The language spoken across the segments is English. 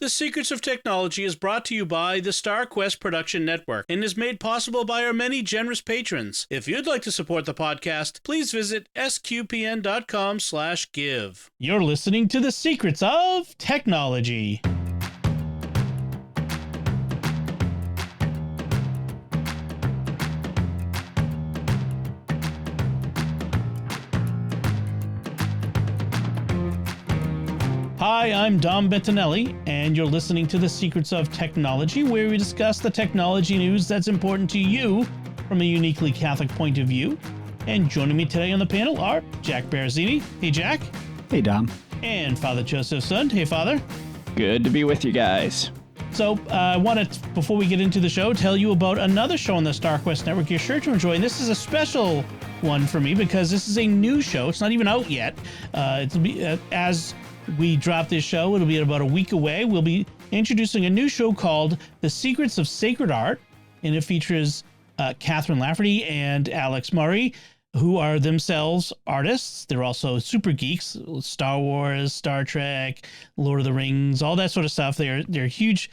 The Secrets of Technology is brought to you by the StarQuest Production Network and is made possible by our many generous patrons. If you'd like to support the podcast, please visit sqpn.com/give. You're listening to The Secrets of Technology. Hi, I'm Dom Bettinelli, and you're listening to The Secrets of Technology, where we discuss the technology news that's important to you from a uniquely Catholic point of view. And joining me today on the panel are Jack Baruzzini. Hey, Jack. Hey, Dom. And Father Joseph Sund. Hey, Father. Good to be with you guys. So I want to, before we get into the show, tell you about another show on the StarQuest Network you're sure to enjoy. And this is a special one for me because this is a new show. It's not even out yet. It'll be as we drop this show, it'll be about a week away. We'll be introducing a new show called The Secrets of Sacred Art, and it features Catherine Lafferty and Alex Murray, who are themselves artists. They're also super geeks, Star Wars, Star Trek, Lord of the Rings, all that sort of stuff. They're huge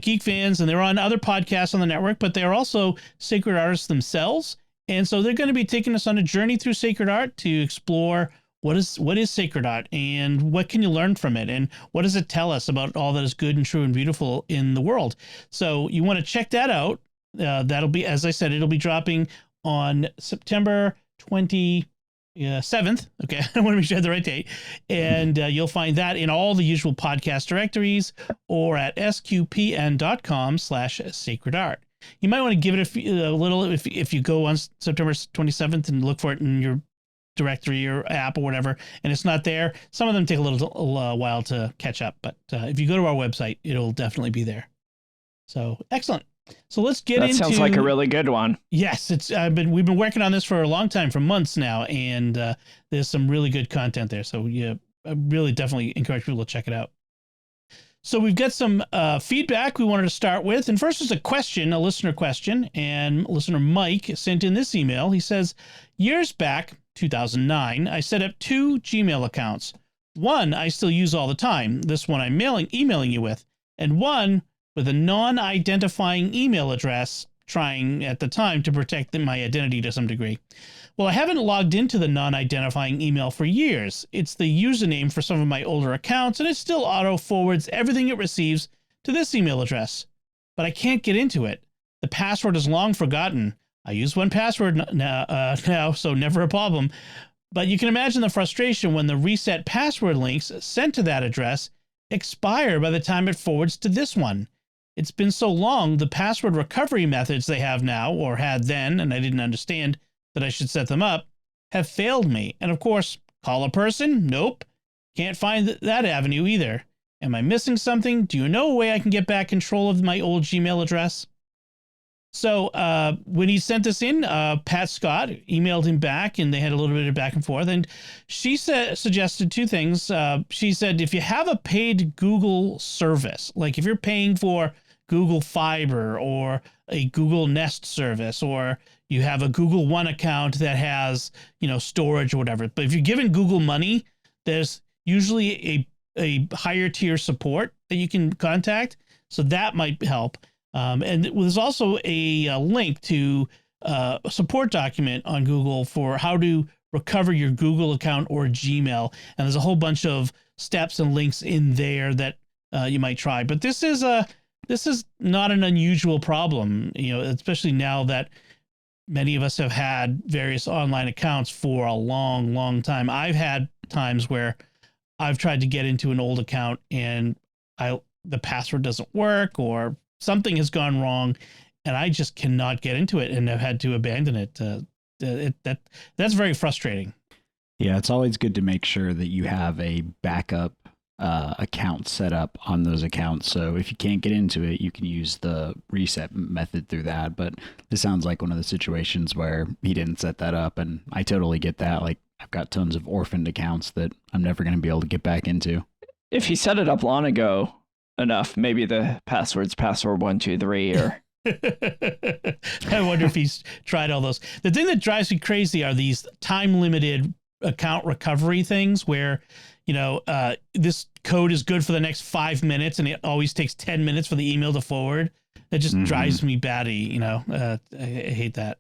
geek fans, and they're on other podcasts on the network, but they're also sacred artists themselves. And so they're going to be taking us on a journey through sacred art to explore what is sacred art and what can you learn from it, and what does it tell us about all that is good and true and beautiful in the world. So you want to check that out. That'll be, as I said, it'll be dropping on September 27th. Okay, I want to make sure I have the right date. And you'll find that in all the usual podcast directories or at sqpn.com/sacred art. You might want to give it a little if you go on September 27th and look for it in your directory or app or whatever, and it's not there. Some of them take a little while to catch up, but if you go to our website, it'll definitely be there. So excellent. So let's get into. That sounds like a really good one. Yes, we've been working on this for a long time, for months now, and there's some really good content there. So yeah, I really definitely encourage people to check it out. So we've got some feedback we wanted to start with. And first is a listener question. And listener Mike sent in this email. He says, years back, 2009, I set up 2 Gmail accounts. One I still use all the time, this one I'm emailing you with, and one with a non-identifying email address, trying at the time to protect my identity to some degree. Well, I haven't logged into the non-identifying email for years. It's the username for some of my older accounts, and it still auto-forwards everything it receives to this email address. But I can't get into it. The password is long forgotten. I use 1Password now, so never a problem. But you can imagine the frustration when the reset password links sent to that address expire by the time it forwards to this one. It's been so long, the password recovery methods they have now, or had then, and I didn't understand that I should set them up, have failed me. And of course, call a person? Nope. Can't find that avenue either. Am I missing something? Do you know a way I can get back control of my old Gmail address? So when he sent this in, Pat Scott emailed him back, and they had a little bit of back and forth. And she suggested 2 things. She said, if you have a paid Google service, like if you're paying for Google Fiber or a Google Nest service, or you have a Google One account that has, storage or whatever. But if you're giving Google money, there's usually a higher tier support that you can contact. So that might help. And there's also a link to a support document on Google for how to recover your Google account or Gmail. And there's a whole bunch of steps and links in there that you might try. But this is not an unusual problem, especially now that many of us have had various online accounts for a long, long time. I've had times where I've tried to get into an old account and the password doesn't work, or something has gone wrong, and I just cannot get into it, and I've had to abandon it. That's very frustrating. Yeah, it's always good to make sure that you have a backup account set up on those accounts. So if you can't get into it, you can use the reset method through that. But this sounds like one of the situations where he didn't set that up, and I totally get that. Like, I've got tons of orphaned accounts that I'm never going to be able to get back into. If he set it up long ago enough, maybe the password's password 123 or I wonder if he's tried all those. The thing that drives me crazy are these time limited account recovery things where this code is good for the next 5 minutes, and it always takes 10 minutes for the email to forward. That just drives me batty. I hate that.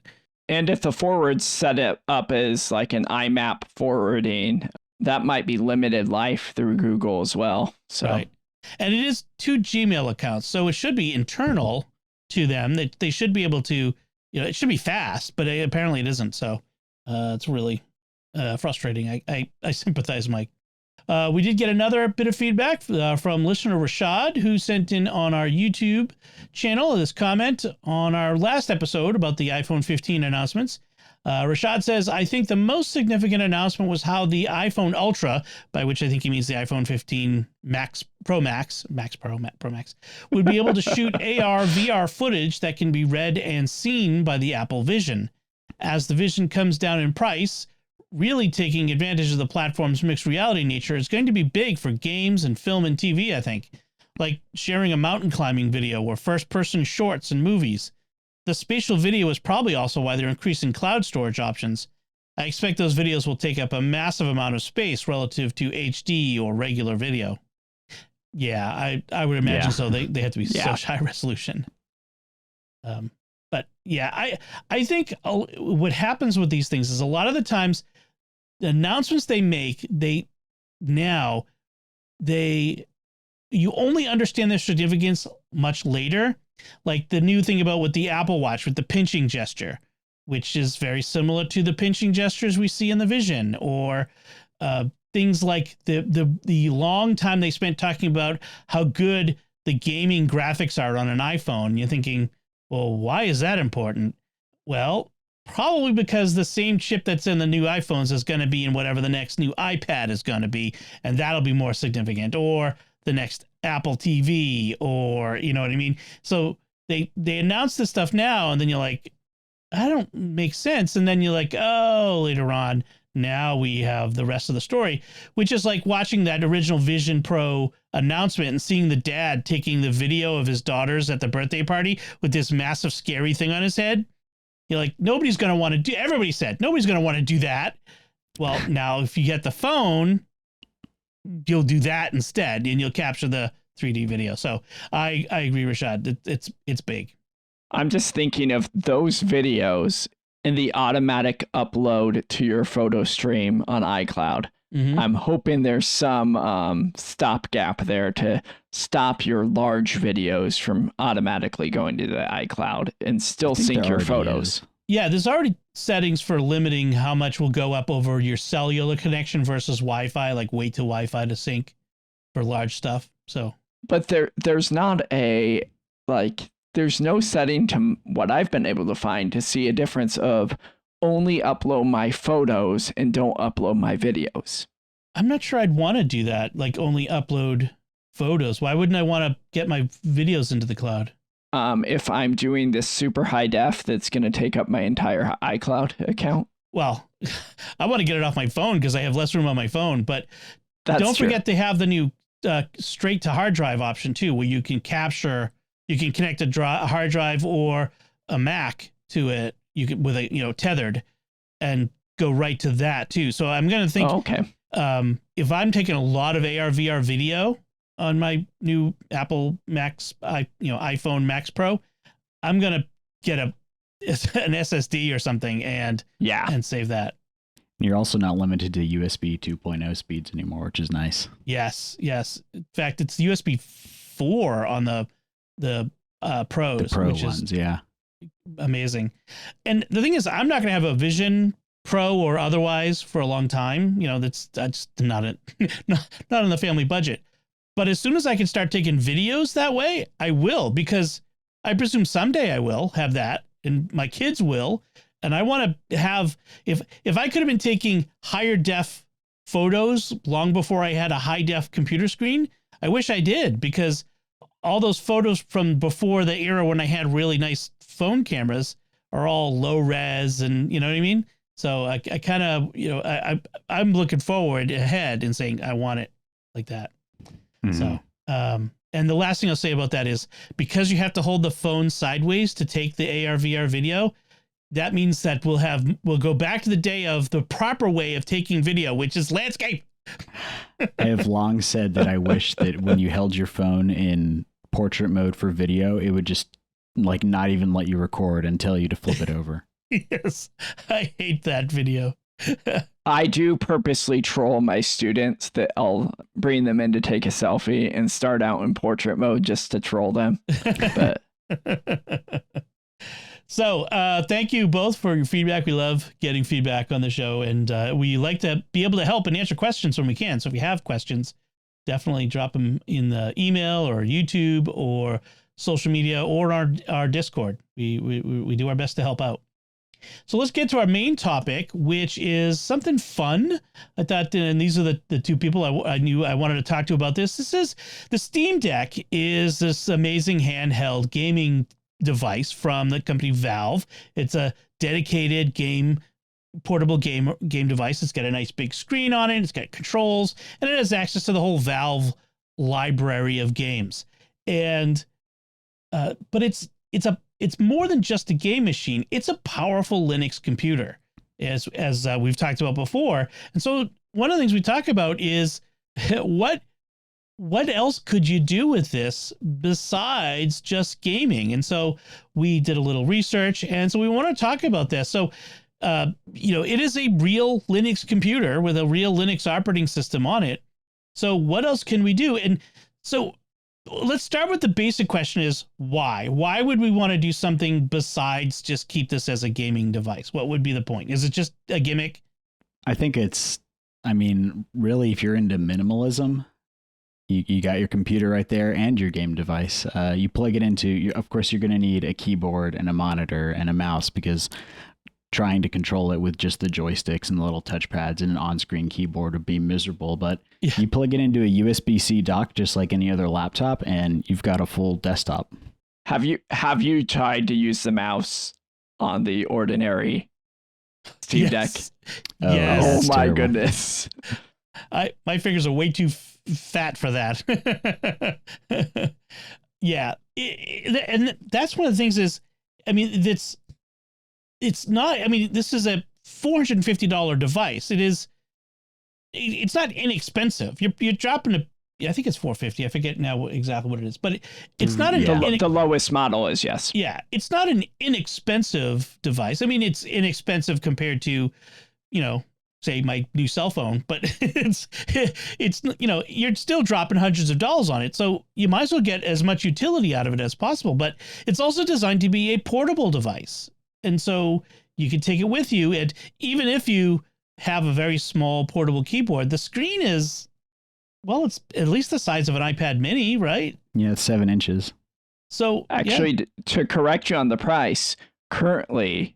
And if the forward set it up as like an IMAP forwarding, that might be limited life through Google as well. So, right. And it is 2 Gmail accounts, so it should be internal to them. They should be able to, it should be fast, but apparently it isn't. So it's really frustrating. I sympathize, Mike. We did get another bit of feedback from listener Rashad, who sent in on our YouTube channel this comment on our last episode about the iPhone 15 announcements. Rashad says, I think the most significant announcement was how the iPhone Ultra, by which I think he means the iPhone 15 Pro Max, would be able to shoot AR, VR footage that can be read and seen by the Apple Vision. As the Vision comes down in price, really taking advantage of the platform's mixed reality nature is going to be big for games and film and TV, I think, like sharing a mountain climbing video or first-person shorts and movies. The spatial video is probably also why they're increasing cloud storage options. I expect those videos will take up a massive amount of space relative to HD or regular video. Yeah, I would imagine so. They have to be such high resolution. But yeah, I think what happens with these things is a lot of the times the announcements they make, you only understand their significance much later. Like the new thing with the Apple Watch with the pinching gesture, which is very similar to the pinching gestures we see in the Vision, or things like the long time they spent talking about how good the gaming graphics are on an iPhone. You're thinking, well, why is that important? Well, probably because the same chip that's in the new iPhones is going to be in whatever the next new iPad is going to be, and that'll be more significant, or the next Apple TV, or you know what I mean? So they announce this stuff now, and then you're like, I don't make sense. And then you're like, oh, later on, now we have the rest of the story, which is like watching that original Vision Pro announcement and seeing the dad taking the video of his daughters at the birthday party with this massive scary thing on his head. You're like, nobody's going to want to do, everybody said, nobody's going to want to do that. Well, now if you get the phone, you'll do that instead, and you'll capture the 3D video. So I agree, Rashad. It's big. I'm just thinking of those videos and the automatic upload to your photo stream on iCloud. Mm-hmm. I'm hoping there's some stopgap there to stop your large videos from automatically going to the iCloud and still sync your photos. Yeah, there's already settings for limiting how much will go up over your cellular connection versus Wi-Fi, like wait to Wi-Fi to sync for large stuff. So, but there's not there's no setting to what I've been able to find to see a difference of only upload my photos and don't upload my videos. I'm not sure I'd want to do that, like only upload photos. Why wouldn't I want to get my videos into the cloud? If I'm doing this super high def, that's going to take up my entire iCloud account. Well, I want to get it off my phone because I have less room on my phone, but don't forget they have the new straight to hard drive option too, where you can connect a hard drive or a Mac to it. You can with a tethered, and go right to that too. So I'm going to think, if I'm taking a lot of AR VR video on my new Apple Max, iPhone Max Pro, I'm going to get an SSD or something and save that. You're also not limited to USB 2.0 speeds anymore, which is nice. Yes. In fact, it's USB 4 on the Pros, the Pro which ones, is amazing. And the thing is, I'm not going to have a Vision Pro or otherwise for a long time. That's not in the family budget. But as soon as I can start taking videos that way, I will, because I presume someday I will have that, and my kids will. And I want to have, if I could have been taking higher def photos long before I had a high def computer screen, I wish I did, because all those photos from before the era when I had really nice phone cameras are all low res, and you know what I mean? So I kind of, I'm looking forward ahead and saying, I want it like that. Mm-hmm. So, and the last thing I'll say about that is, because you have to hold the phone sideways to take the AR VR video, that means that we'll go back to the day of the proper way of taking video, which is landscape. I have long said that I wish that when you held your phone in portrait mode for video, it would just like not even let you record and tell you to flip it over. Yes, I hate that video. I do purposely troll my students that I'll bring them in to take a selfie and start out in portrait mode just to troll them. But So thank you both for your feedback. We love getting feedback on the show, and we like to be able to help and answer questions when we can. So if you have questions, definitely drop them in the email or YouTube or social media or our Discord. We do our best to help out. So let's get to our main topic, which is something fun. I thought, and these are the two people I knew I wanted to talk to about this. This is the Steam Deck is this amazing handheld gaming device from the company Valve. It's a dedicated portable game device. It's got a nice big screen on it. It's got controls, and it has access to the whole Valve library of games. And but it's more than just a game machine. It's a powerful Linux computer, as we've talked about before. And so one of the things we talk about is what else could you do with this besides just gaming? And so we did a little research, and so we want to talk about this. So, it is a real Linux computer with a real Linux operating system on it. So what else can we do? And so let's start with the basic question is why? Why would we want to do something besides just keep this as a gaming device? What would be the point? Is it just a gimmick? I think really, if you're into minimalism, you got your computer right there and your game device. You plug it into, of course, you're going to need a keyboard and a monitor and a mouse because trying to control it with just the joysticks and the little touchpads and an on-screen keyboard would be miserable. But you plug it into a USB-C dock just like any other laptop, and you've got a full desktop. Have you tried to use the mouse on the ordinary Steam Deck? Yes. Oh my goodness! My fingers are way too fat for that. Yeah, and that's one of the things is, it's not. This is a $450 device. It's not inexpensive. You're dropping I think it's $450. I forget now exactly what it is, but it's not the lowest model is, yes. Yeah, it's not an inexpensive device. It's inexpensive compared to, say my new cell phone, but it's you're still dropping hundreds of dollars on it. So you might as well get as much utility out of it as possible. But it's also designed to be a portable device. And so you can take it with you. And even if you have a very small portable keyboard, the screen is, it's at least the size of an iPad mini, right? Yeah, it's 7 inches. So actually, to correct you on the price, currently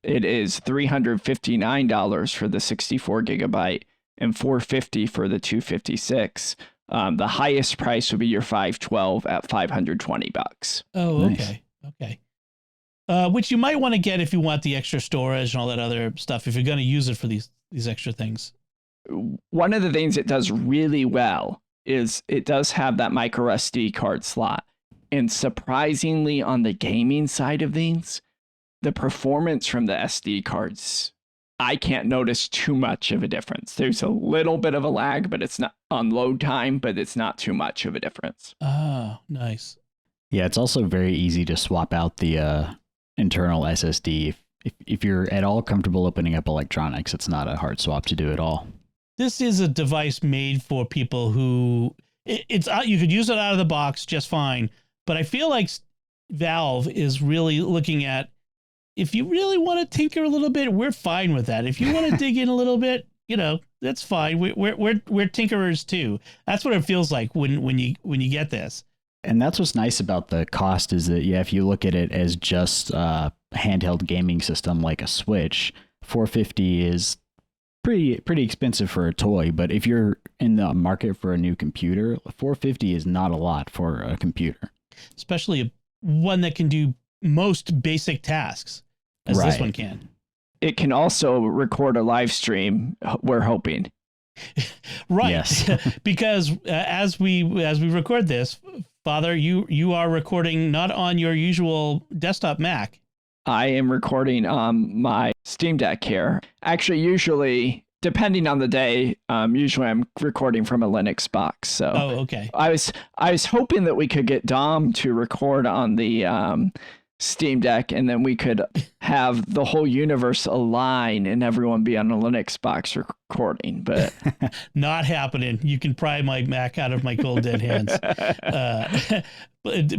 it is $359 for the 64 gigabyte and $450 for the 256. The highest price would be your 512 at $520. Oh, okay. Nice. Okay. Which you might want to get if you want the extra storage and all that other stuff, if you're going to use it for these extra things. One of the things it does really well is it does have that micro SD card slot. And surprisingly, on the gaming side of things, the performance from the SD cards, I can't notice too much of a difference. There's a little bit of a lag, but it's not on load time, but it's not too much of a difference. Oh, nice. Yeah, it's also very easy to swap out the internal SSD. If you're at all comfortable opening up electronics, it's not a hard swap to do at all. This is a device made for people who it's you could use it out of the box just fine. But I feel like Valve is really looking at, if you really want to tinker a little bit, we're fine with that. If you want to dig in a little bit, that's fine. We're tinkerers too. That's what it feels like when you get this. And that's what's nice about the cost is that, if you look at it as just a handheld gaming system like a Switch, $450 is pretty expensive for a toy. But if you're in the market for a new computer, $450 is not a lot for a computer. Especially one that can do most basic tasks, as this one can. It can also record a live stream, we're hoping. Right. Yes. Because as we record this, Father, you are recording not on your usual desktop Mac. I am recording on my Steam Deck here. Actually, usually depending on the day, usually I'm recording from a Linux box. So okay. I was hoping that we could get Dom to record on the Steam Deck, and then we could have the whole universe align and everyone be on a Linux box recording, but not happening. You can pry my Mac out of my cold dead hands.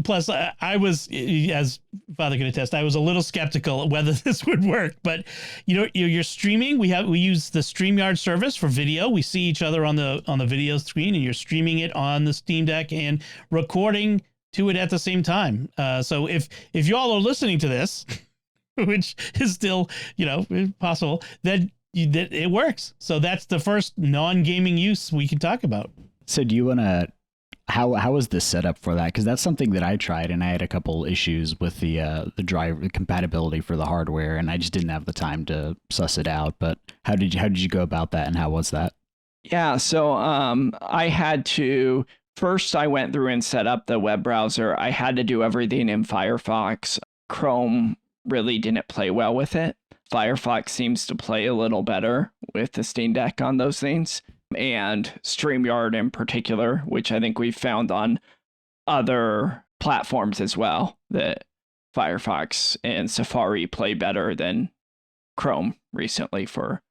Plus, I was, as Father can attest, I was a little skeptical whether this would work. But you're streaming. We use the StreamYard service for video. We see each other on the video screen, and you're streaming it on the Steam Deck and recording to it at the same time. So if you all are listening to this, which is still possible, that it works. So that's the first non-gaming use we can talk about. So do you want to? How was the setup for that? Because that's something that I tried, and I had a couple issues with the driver compatibility for the hardware, and I just didn't have the time to suss it out. But how did you go about that, and how was that? Yeah, so I had to. First, I went through and set up the web browser. I had to do everything in Firefox. Chrome really didn't play well with it. Firefox seems to play a little better with the Steam Deck on those things. And StreamYard in particular, which I think we've found on other platforms as well, that Firefox and Safari play better than Chrome recently for.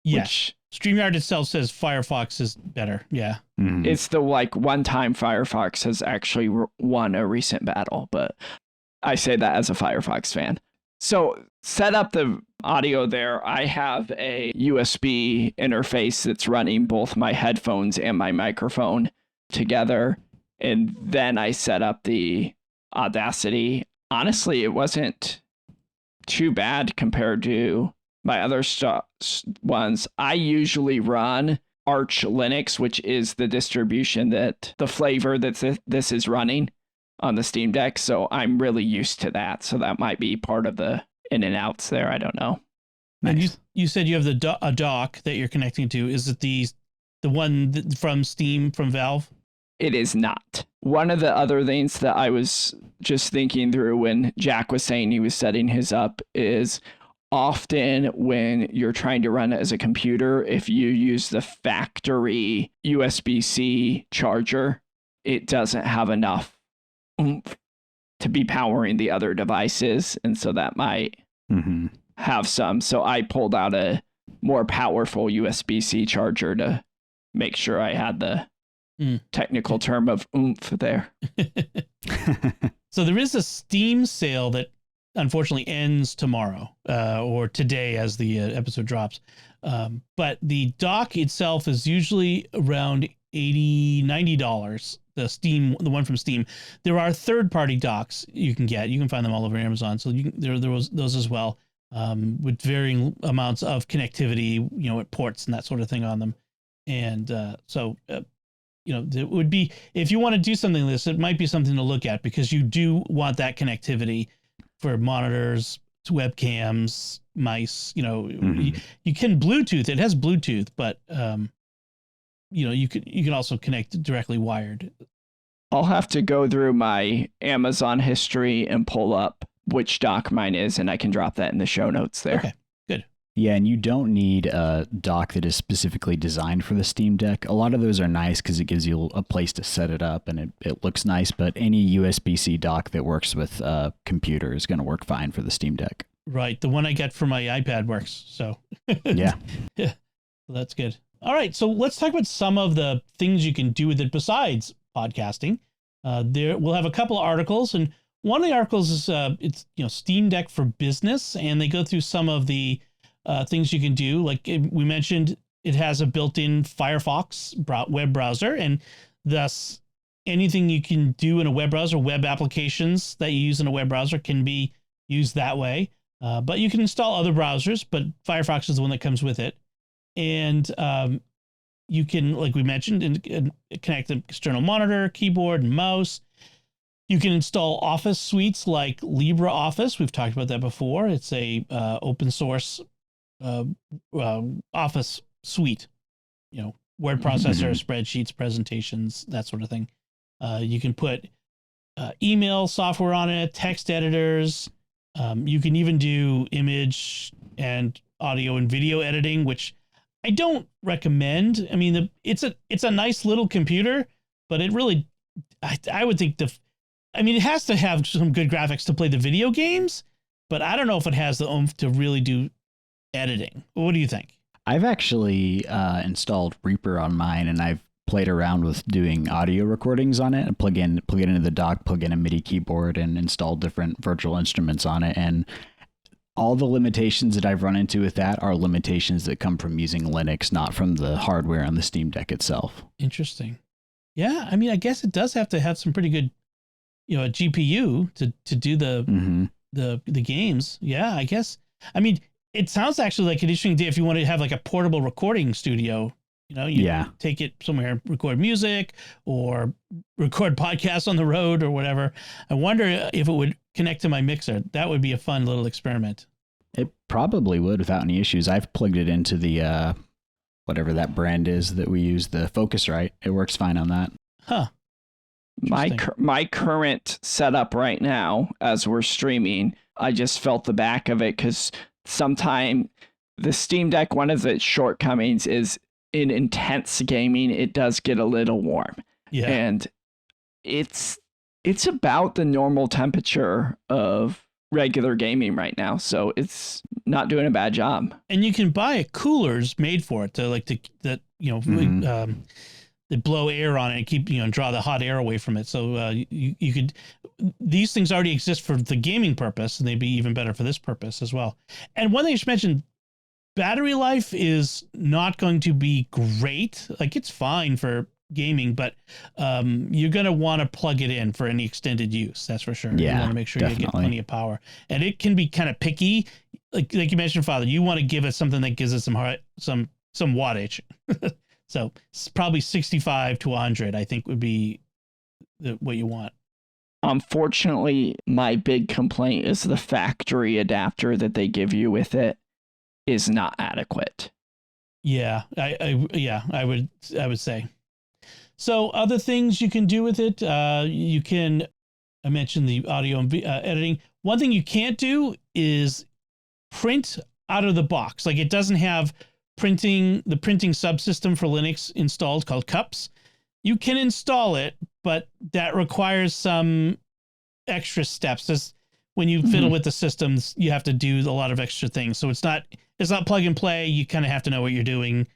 Yes. StreamYard itself says Firefox is better. Yeah. Mm-hmm. It's the one time Firefox has actually won a recent battle, but I say that as a Firefox fan. So set up the audio there. I have a USB interface that's running both my headphones and my microphone together. And then I set up the Audacity. Honestly, it wasn't too bad compared to my other ones. I usually run Arch Linux, which is the distribution that the flavor that this is running on the Steam Deck. So I'm really used to that. So that might be part of the in and outs there. I don't know. Nice. And you said you have a dock that you're connecting to. Is it the one from Steam, from Valve? It is not. One of the other things that I was just thinking through when Jack was saying he was setting his up is often when you're trying to run it as a computer, if you use the factory USB-C charger, it doesn't have enough oomph to be powering the other devices. And so that might have some. So I pulled out a more powerful USB-C charger to make sure I had the technical term of oomph there. So there is a Steam sale that unfortunately ends tomorrow or today as the episode drops. But the dock itself is usually around $80-$90. The one from Steam. There are third-party docks you can get. You can find them all over Amazon. So there was those as well, with varying amounts of connectivity, at ports and that sort of thing on them. And it would be, if you want to do something like this, it might be something to look at, because you do want that connectivity for monitors, webcams, mice. You can Bluetooth. It has Bluetooth, but you can also connect directly wired. I'll have to go through my Amazon history and pull up which dock mine is, and I can drop that in the show notes there. Okay, good. Yeah, and you don't need a dock that is specifically designed for the Steam Deck. A lot of those are nice because it gives you a place to set it up, and it looks nice, but any USB-C dock that works with a computer is going to work fine for the Steam Deck. Right. The one I get for my iPad works. So yeah. Well, that's good. All right. So let's talk about some of the things you can do with it besides podcasting. We'll have a couple of articles, and one of the articles is it's Steam Deck for Business, and they go through some of the things you can do. Like we mentioned, it has a built-in Firefox web browser, and thus anything you can do in a web browser, web applications that you use in a web browser can be used that way. But you can install other browsers, but Firefox is the one that comes with it. And you can, like we mentioned, connect an external monitor, keyboard, and mouse. You can install Office suites like LibreOffice. We've talked about that before. It's a open source Office suite. Word processor, spreadsheets, presentations, that sort of thing. You can put email software on it, text editors. You can even do image and audio and video editing, which I don't recommend. I mean, it's a nice little computer, but it really, I would think it has to have some good graphics to play the video games, but I don't know if it has the oomph to really do editing. What do you think? I've actually installed Reaper on mine, and I've played around with doing audio recordings on it. Plug it into the dock, plug in a MIDI keyboard, and install different virtual instruments on it. And all the limitations that I've run into with that are limitations that come from using Linux, not from the hardware on the Steam Deck itself. Interesting. Yeah, I mean, I guess it does have to have some pretty good, a GPU to do the games. Yeah, I guess. I mean, it sounds actually like an interesting idea if you want to have like a portable recording studio. Take it somewhere, record music or record podcasts on the road or whatever. I wonder if it would connect to my mixer. That would be a fun little experiment. It probably would without any issues. I've plugged it into the whatever that brand is that we use, the Focusrite. It works fine on that. Huh. My current setup right now, as we're streaming, I just felt the back of it because sometime the Steam Deck, one of its shortcomings is in intense gaming, it does get a little warm. Yeah. And it's about the normal temperature of regular gaming right now. So it's not doing a bad job. And you can buy coolers made for it that blow air on it and keep, draw the hot air away from it. So you could, these things already exist for the gaming purpose, and they'd be even better for this purpose as well. And one thing you should mention, battery life is not going to be great. Like, it's fine for gaming, but you're going to want to plug it in for any extended use. That's for sure. Yeah, you want to make sure definitely. You get plenty of power, and it can be kind of picky. Like you mentioned, Father, you want to give it something that gives it some wattage. So it's probably 65 to 100, I think, would be what you want. Unfortunately, my big complaint is the factory adapter that they give you with it is not adequate. Yeah, I would say. So other things you can do with it, I mentioned the audio and editing. One thing you can't do is print out of the box. Like, it doesn't have the printing subsystem for Linux installed called Cups. You can install it, but that requires some extra steps. Just when you fiddle with the systems, you have to do a lot of extra things. So it's not plug and play. You kind of have to know what you're doing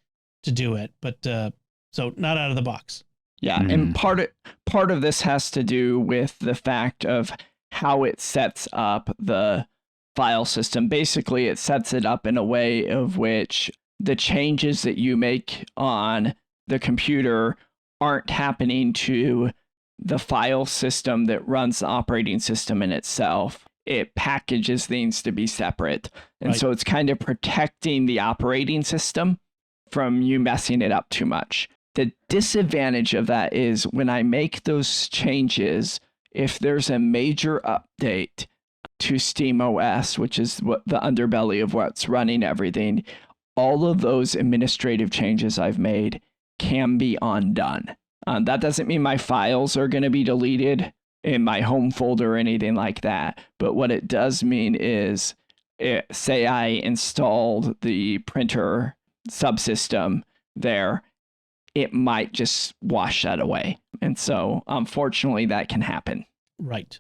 to do it. But so not out of the box. Yeah, and part of this has to do with the fact of how it sets up the file system. Basically, it sets it up in a way of which the changes that you make on the computer aren't happening to the file system that runs the operating system in itself. It packages things to be separate. And so it's kind of protecting the operating system from you messing it up too much. The disadvantage of that is when I make those changes, if there's a major update to SteamOS, which is what the underbelly of what's running everything, all of those administrative changes I've made can be undone. That doesn't mean my files are going to be deleted in my home folder or anything like that. But what it does mean is, say I installed the printer subsystem there, it might just wash that away. And so, unfortunately, that can happen. Right.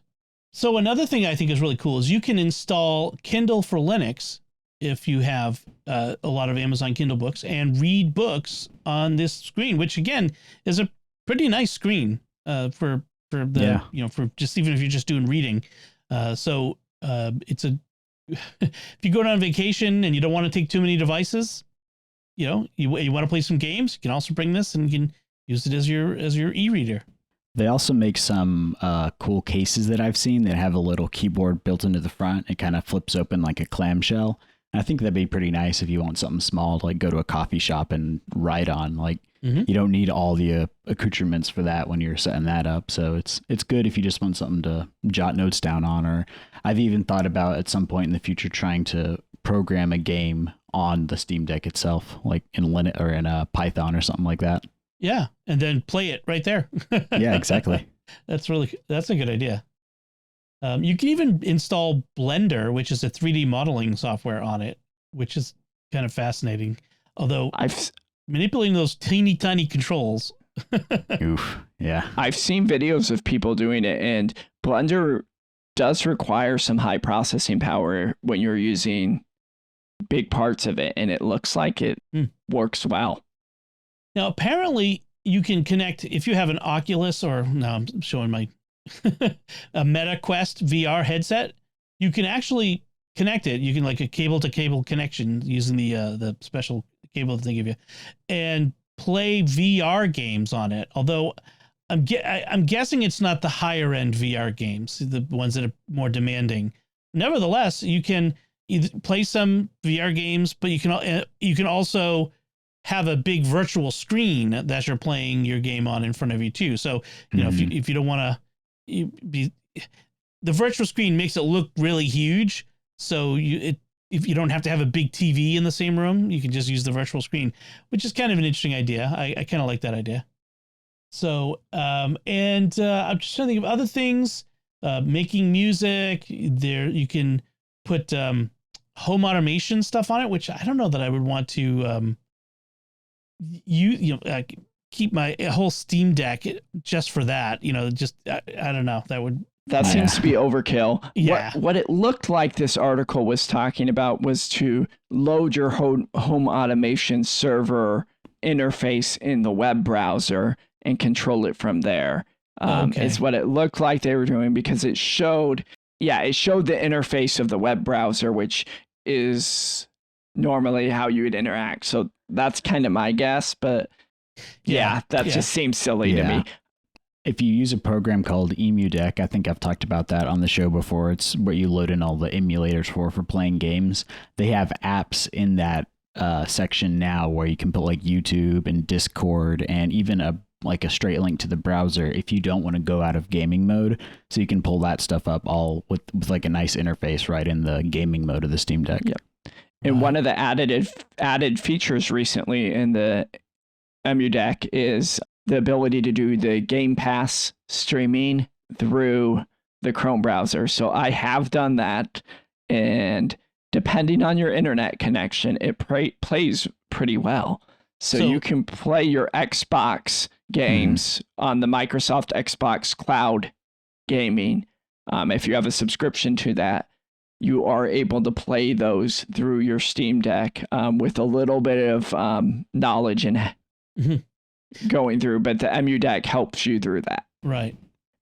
So another thing I think is really cool is you can install Kindle for Linux if you have a lot of Amazon Kindle books and read books on this screen, which again is a pretty nice screen for for just even if you're just doing reading. So it's if you go on vacation and you don't want to take too many devices, you want to play some games, you can also bring this and you can use it as your e-reader. They also make some cool cases that I've seen that have a little keyboard built into the front. It kind of flips open like a clamshell. And I think that'd be pretty nice if you want something small to like go to a coffee shop and write on. Like you don't need all the accoutrements for that when you're setting that up. So it's good if you just want something to jot notes down on. Or I've even thought about at some point in the future trying to program a game on the Steam Deck itself, like in Linux or in Python or something like that. Yeah, and then play it right there. Yeah, exactly. That's a good idea. You can even install Blender, which is a 3D modeling software on it, which is kind of fascinating. Although I've manipulating those teeny tiny controls. Oof. Yeah. I've seen videos of people doing it, and Blender does require some high processing power when you're using big parts of it, and it looks like it works well. Now, apparently, you can connect if you have an Oculus or now I'm showing my a Meta Quest VR headset. You can actually connect it. You can like a cable to cable connection using the special cable that they give you, and play VR games on it. Although I'm guessing it's not the higher end VR games, the ones that are more demanding. Nevertheless, you can either play some VR games, but you can also have a big virtual screen that you're playing your game on in front of you too. So, you know, if you don't want to be, the virtual screen makes it look really huge. So if you don't have to have a big TV in the same room, you can just use the virtual screen, which is kind of an interesting idea. I kind of like that idea. So, I'm just trying to think of other things, making music there. You can put, home automation stuff on it, which I don't know that I would want to, keep my whole Steam Deck just for that, just, I don't know. That seems to be overkill. Yeah. What it looked like this article was talking about was to load your home automation server interface in the web browser and control it from there. It's what it looked like they were doing, because it showed the interface of the web browser, which is normally how you would interact. So that's kind of my guess, but just seems silly to me. If you use a program called EmuDeck, I think I've talked about that on the show before. It's where you load in all the emulators for playing games. They have apps in that section now where you can put like YouTube and Discord and even a straight link to the browser if you don't want to go out of gaming mode. So you can pull that stuff up all with like a nice interface right in the gaming mode of the Steam Deck. Yep. And one of the added features recently in the EmuDeck is the ability to do the Game Pass streaming through the Chrome browser. So I have done that, and depending on your internet connection, it plays pretty well. So you can play your Xbox games on the Microsoft Xbox Cloud Gaming. If you have a subscription to that, you are able to play those through your Steam Deck with a little bit of knowledge and going through, but the EmuDeck helps you through that. Right.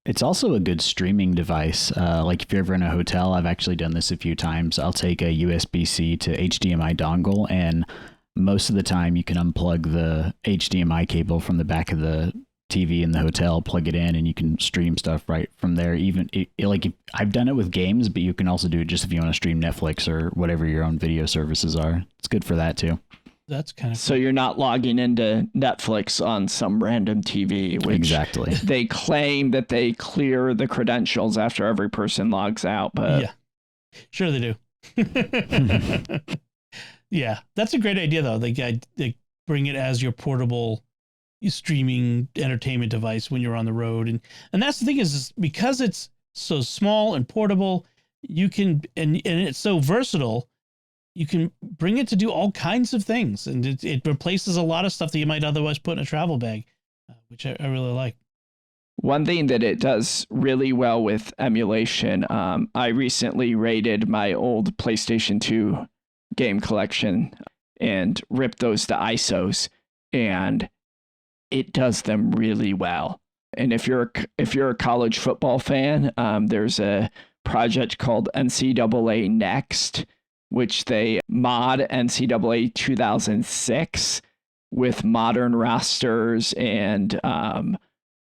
It's also a good streaming device. Like if you're ever in a hotel, I've actually done this a few times. I'll take a USB-C to HDMI dongle, and most of the time you can unplug the HDMI cable from the back of the TV in the hotel, plug it in, and you can stream stuff right from there. I've done it with games, but you can also do it just if you want to stream Netflix or whatever your own video services are. It's good for that too. That's kind of so cool. You're not logging into Netflix on some random TV, which exactly they claim that they clear the credentials after every person logs out, but yeah, sure they do. Yeah, that's a great idea though. They bring it as your portable streaming entertainment device when you're on the road, and that's the thing is because it's so small and portable, you can and it's so versatile. You can bring it to do all kinds of things, and it replaces a lot of stuff that you might otherwise put in a travel bag, which I really like. One thing that it does really well with emulation, I recently raided my old PlayStation 2 game collection and ripped those to ISOs, and it does them really well. And if you're a college football fan, there's a project called NCAA Next, which they mod NCAA 2006 with modern rosters and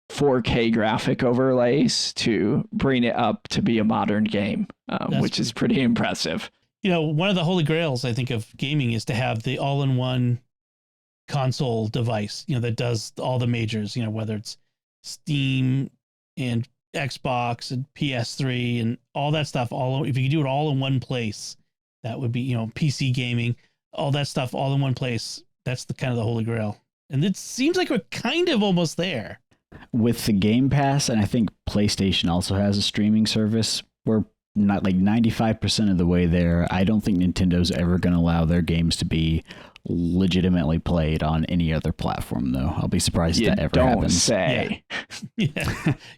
4K graphic overlays to bring it up to be a modern game, which is pretty impressive. One of the holy grails, I think, of gaming is to have the all-in-one console device, that does all the majors, whether it's Steam and Xbox and PS3 and all that stuff. If you could do it all in one place, that would be, PC gaming, all that stuff all in one place. That's the kind of the holy grail. And it seems like we're kind of almost there. With the Game Pass, and I think PlayStation also has a streaming service, we're not like 95% of the way there. I don't think Nintendo's ever going to allow their games to be legitimately played on any other platform, though. I'll be surprised if that ever happens. Say.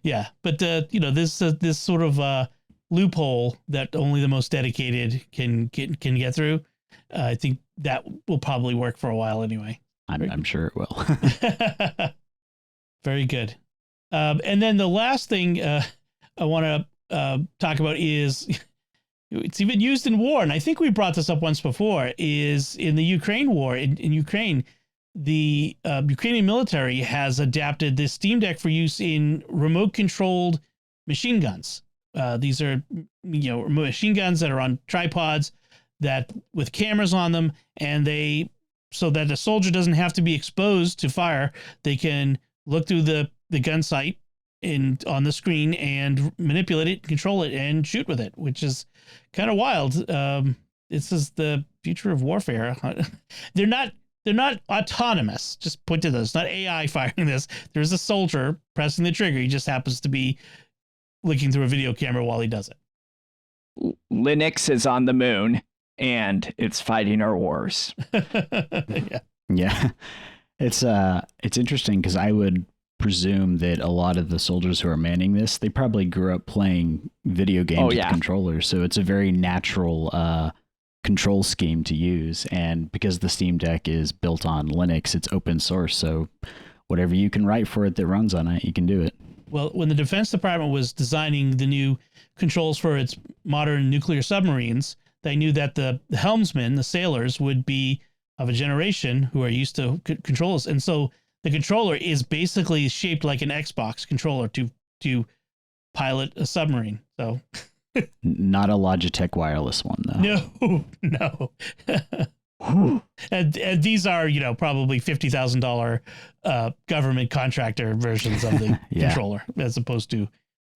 Yeah. But this sort of loophole that only the most dedicated can get through. I think that will probably work for a while anyway. I'm sure it will. Very good. And then the last thing I want to talk about is it's even used in war. And I think we brought this up once before, is in the Ukraine war. In Ukraine, the Ukrainian military has adapted the Steam Deck for use in remote controlled machine guns. These are, machine guns that are on tripods that with cameras on them, and so that a soldier doesn't have to be exposed to fire. They can look through the gun sight on the screen and manipulate it, control it, and shoot with it, which is kind of wild. This is the future of warfare. They're not autonomous. Just point to this. Not AI firing this. There's a soldier pressing the trigger. He just happens to be looking through a video camera while he does it. Linux is on the moon and it's fighting our wars. Yeah. It's interesting because I would presume that a lot of the soldiers who are manning this, they probably grew up playing video games with controllers. So it's a very natural control scheme to use. And because the Steam Deck is built on Linux, it's open source. So whatever you can write for it that runs on it, you can do it. Well, when the Defense Department was designing the new controls for its modern nuclear submarines, they knew that the helmsmen, the sailors, would be of a generation who are used to controls. And so the controller is basically shaped like an Xbox controller to pilot a submarine. So not a Logitech wireless one, though. No. and these are, probably $50,000 government contractor versions of the controller, as opposed to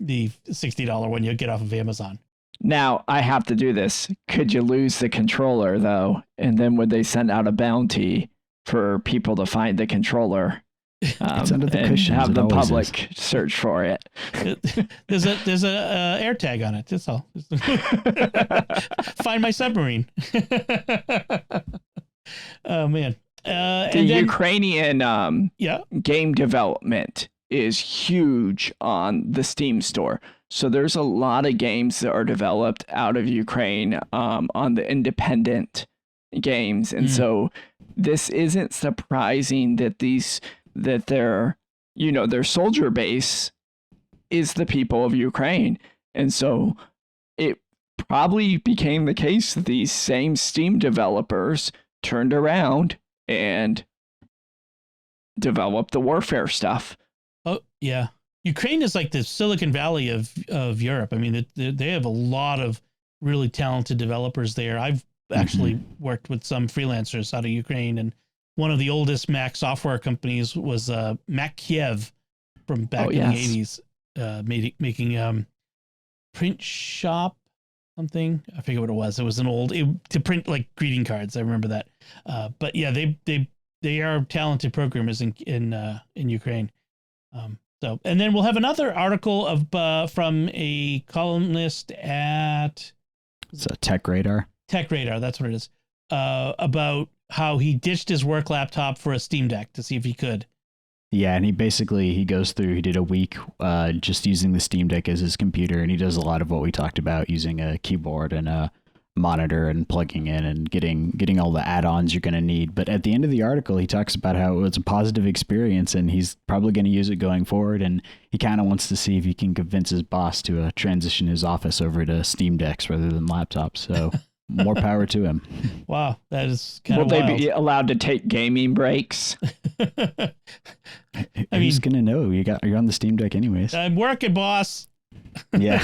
the $60 one you get off of Amazon. Now, I have to do this. Could you lose the controller, though? And then would they send out a bounty for people to find the controller? It's under the and cushions. have the public search for it. There's a air tag on it. That's all. Find my submarine. Oh man. Ukrainian game development is huge on the Steam store. So there's a lot of games that are developed out of Ukraine on the independent games. And so this isn't surprising that their soldier base is the people of Ukraine. And so it probably became the case that these same Steam developers turned around and developed the warfare stuff. Oh, yeah. Ukraine is like the Silicon Valley of Europe. I mean, they have a lot of really talented developers there. I've actually worked with some freelancers out of Ukraine, and one of the oldest Mac software companies was Mac Kiev from back in the 80s, making print shop something. I forget what it was. It was to print like greeting cards. I remember that. But yeah, they are talented programmers in Ukraine. So, and then we'll have another article from a columnist at Tech Radar. Tech Radar, that's what it is. About how he ditched his work laptop for a Steam Deck to see if he could. Yeah, and he did a week just using the Steam Deck as his computer, and he does a lot of what we talked about, using a keyboard and a monitor and plugging in and getting all the add-ons you're going to need. But at the end of the article, he talks about how it was a positive experience and he's probably going to use it going forward, and he kind of wants to see if he can convince his boss to transition his office over to Steam Decks rather than laptops. So more power to him. Wow, that is kind of wild. Will they be allowed to take gaming breaks? Who's going to know? You're on the Steam Deck anyways. I'm working, boss. Yeah.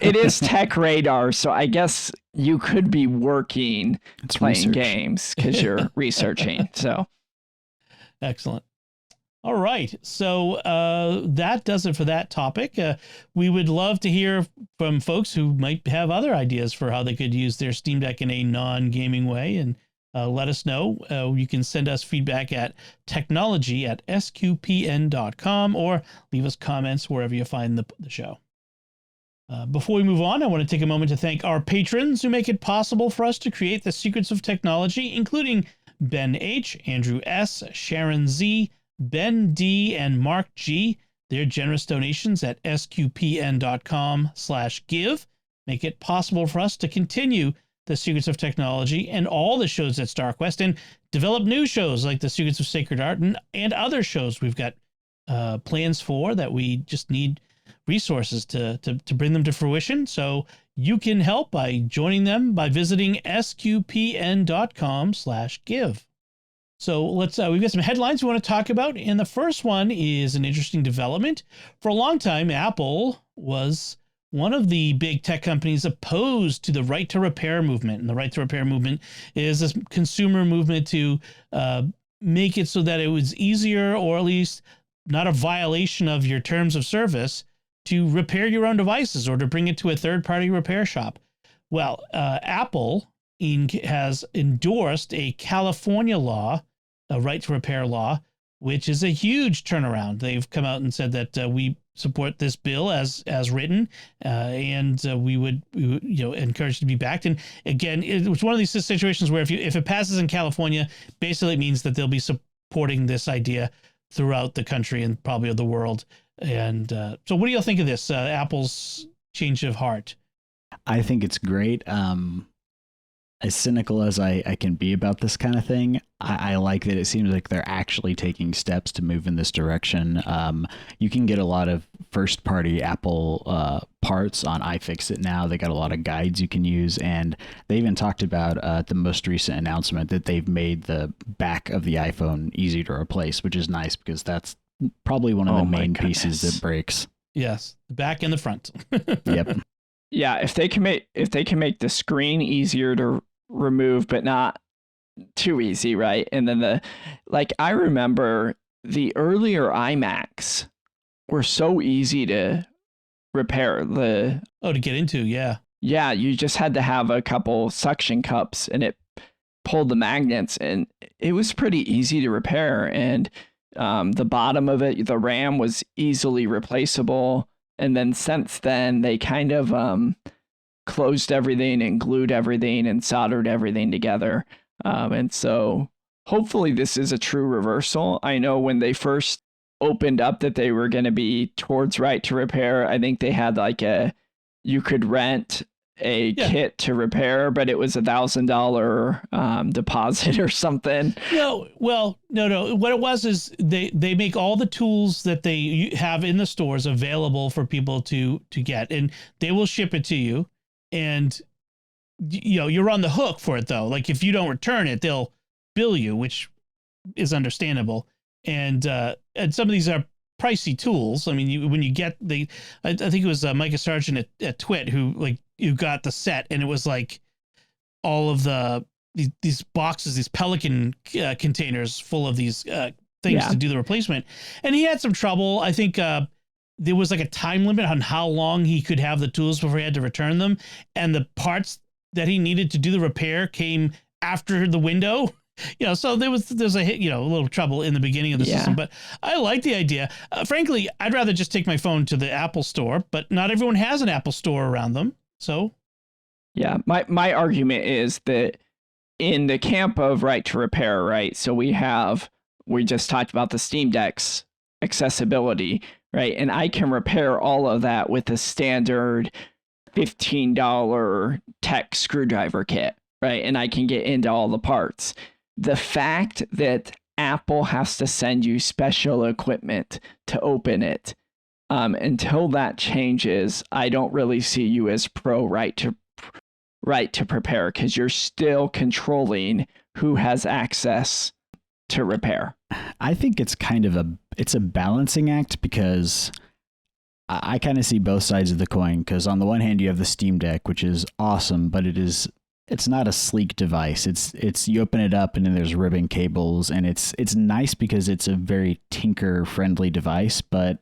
It is Tech Radar, so I guess you could be working playing games because you're researching. So excellent. All right. So that does it for that topic. We would love to hear from folks who might have other ideas for how they could use their Steam Deck in a non-gaming way, and let us know. You can send us feedback at technology@sqpn.com or leave us comments wherever you find the show. Before we move on, I want to take a moment to thank our patrons who make it possible for us to create the secrets of technology, including Ben H., Andrew S., Sharon Z., Ben D., and Mark G. Their generous donations at sqpn.com/give make it possible for us to continue the Secrets of Technology and all the shows at StarQuest and develop new shows like the Secrets of Sacred Art and other shows we've got plans for that we just need resources to bring them to fruition. So you can help by joining them by visiting sqpn.com/give. So we've got some headlines we want to talk about. And the first one is an interesting development. For a long time, Apple was one of the big tech companies opposed to the right to repair movement. And the right to repair movement is this consumer movement to make it so that it was easier, or at least not a violation of your terms of service, to repair your own devices or to bring it to a third-party repair shop. Well, Apple has endorsed a California law, a right to repair law, which is a huge turnaround. They've come out and said that we support this bill as written, and we would encourage it to be backed. And again, it was one of these situations where if it passes in California, basically it means that they'll be supporting this idea throughout the country and probably the world. And so what do you think of this, Apple's change of heart? I think it's great. As cynical as I can be about this kind of thing, I like that it seems like they're actually taking steps to move in this direction. You can get a lot of first-party Apple parts on iFixit now. They got a lot of guides you can use, and they even talked about the most recent announcement that they've made the back of the iPhone easy to replace, which is nice because that's probably one of the main pieces that breaks. Yes, the back and the front. Yep. Yeah, if they can make the screen easier to remove, but not too easy, right? And then I remember the earlier iMacs were so easy to repair. To get into, yeah. Yeah, you just had to have a couple suction cups and it pulled the magnets, and it was pretty easy to repair. And the bottom of it, the RAM was easily replaceable. And then since then, they kind of closed everything and glued everything and soldered everything together. And so hopefully this is a true reversal. I know when they first opened up that they were going to be towards right to repair, I think they had you could rent a kit to repair, but it was $1,000 deposit or something. No. What it was is they make all the tools that they have in the stores available for people to get, and they will ship it to you. And you're on the hook for it though. Like if you don't return it, they'll bill you, which is understandable. And some of these are pricey tools. I mean, when you get I think it was Micah Sargent at Twit who you got the set, and it was like all of these boxes, these Pelican containers full of these things to do the replacement. And he had some trouble. I think there was like a time limit on how long he could have the tools before he had to return them. And the parts that he needed to do the repair came after the window. So there's a little trouble in the beginning of the system, but I like the idea. Frankly, I'd rather just take my phone to the Apple store, but not everyone has an Apple store around them. So, yeah, my argument is that in the camp of right to repair, right? So we just talked about the Steam Deck's accessibility, right? And I can repair all of that with a standard $15 tech screwdriver kit, right? And I can get into all the parts. The fact that Apple has to send you special equipment to open it, until that changes, I don't really see you as pro right to prepare, because you're still controlling who has access to repair. I think it's kind of a balancing act, because I kind of see both sides of the coin. Because on the one hand, you have the Steam Deck, which is awesome, but it's not a sleek device. It's you open it up and then there's ribbon cables, and it's nice because it's a very tinker friendly device, but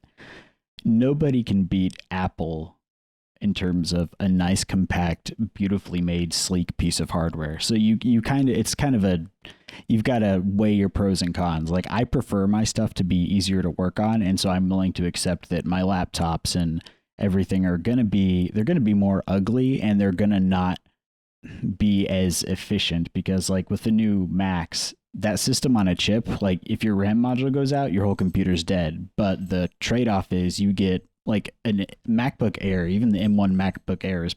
nobody can beat Apple in terms of a nice, compact, beautifully made, sleek piece of hardware. So you've got to weigh your pros and cons. Like, I prefer my stuff to be easier to work on, and so I'm willing to accept that my laptops and everything are going to be more ugly, and they're going to not be as efficient, because like with the new Macs, that system on a chip, like if your RAM module goes out, your whole computer's dead. But the trade-off is you get like a MacBook Air, even the M1 MacBook Air is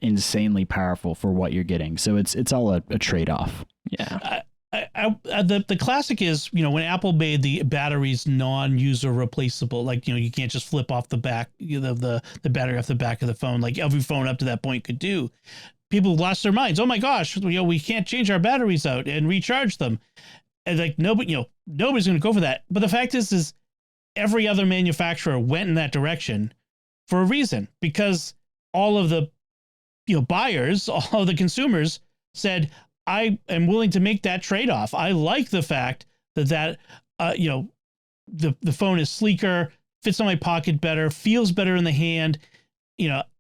insanely powerful for what you're getting. So it's all a trade-off. Yeah. The classic is, when Apple made the batteries non-user replaceable, like, you can't just flip off the back, the battery off the back of the phone, like every phone up to that point could do. People lost their minds. Oh my gosh, we can't change our batteries out and recharge them. And like nobody's going to go for that. But the fact is every other manufacturer went in that direction for a reason, because all of the buyers, all of the consumers said, I am willing to make that trade-off. I like the fact that the phone is sleeker, fits on my pocket better, feels better in the hand.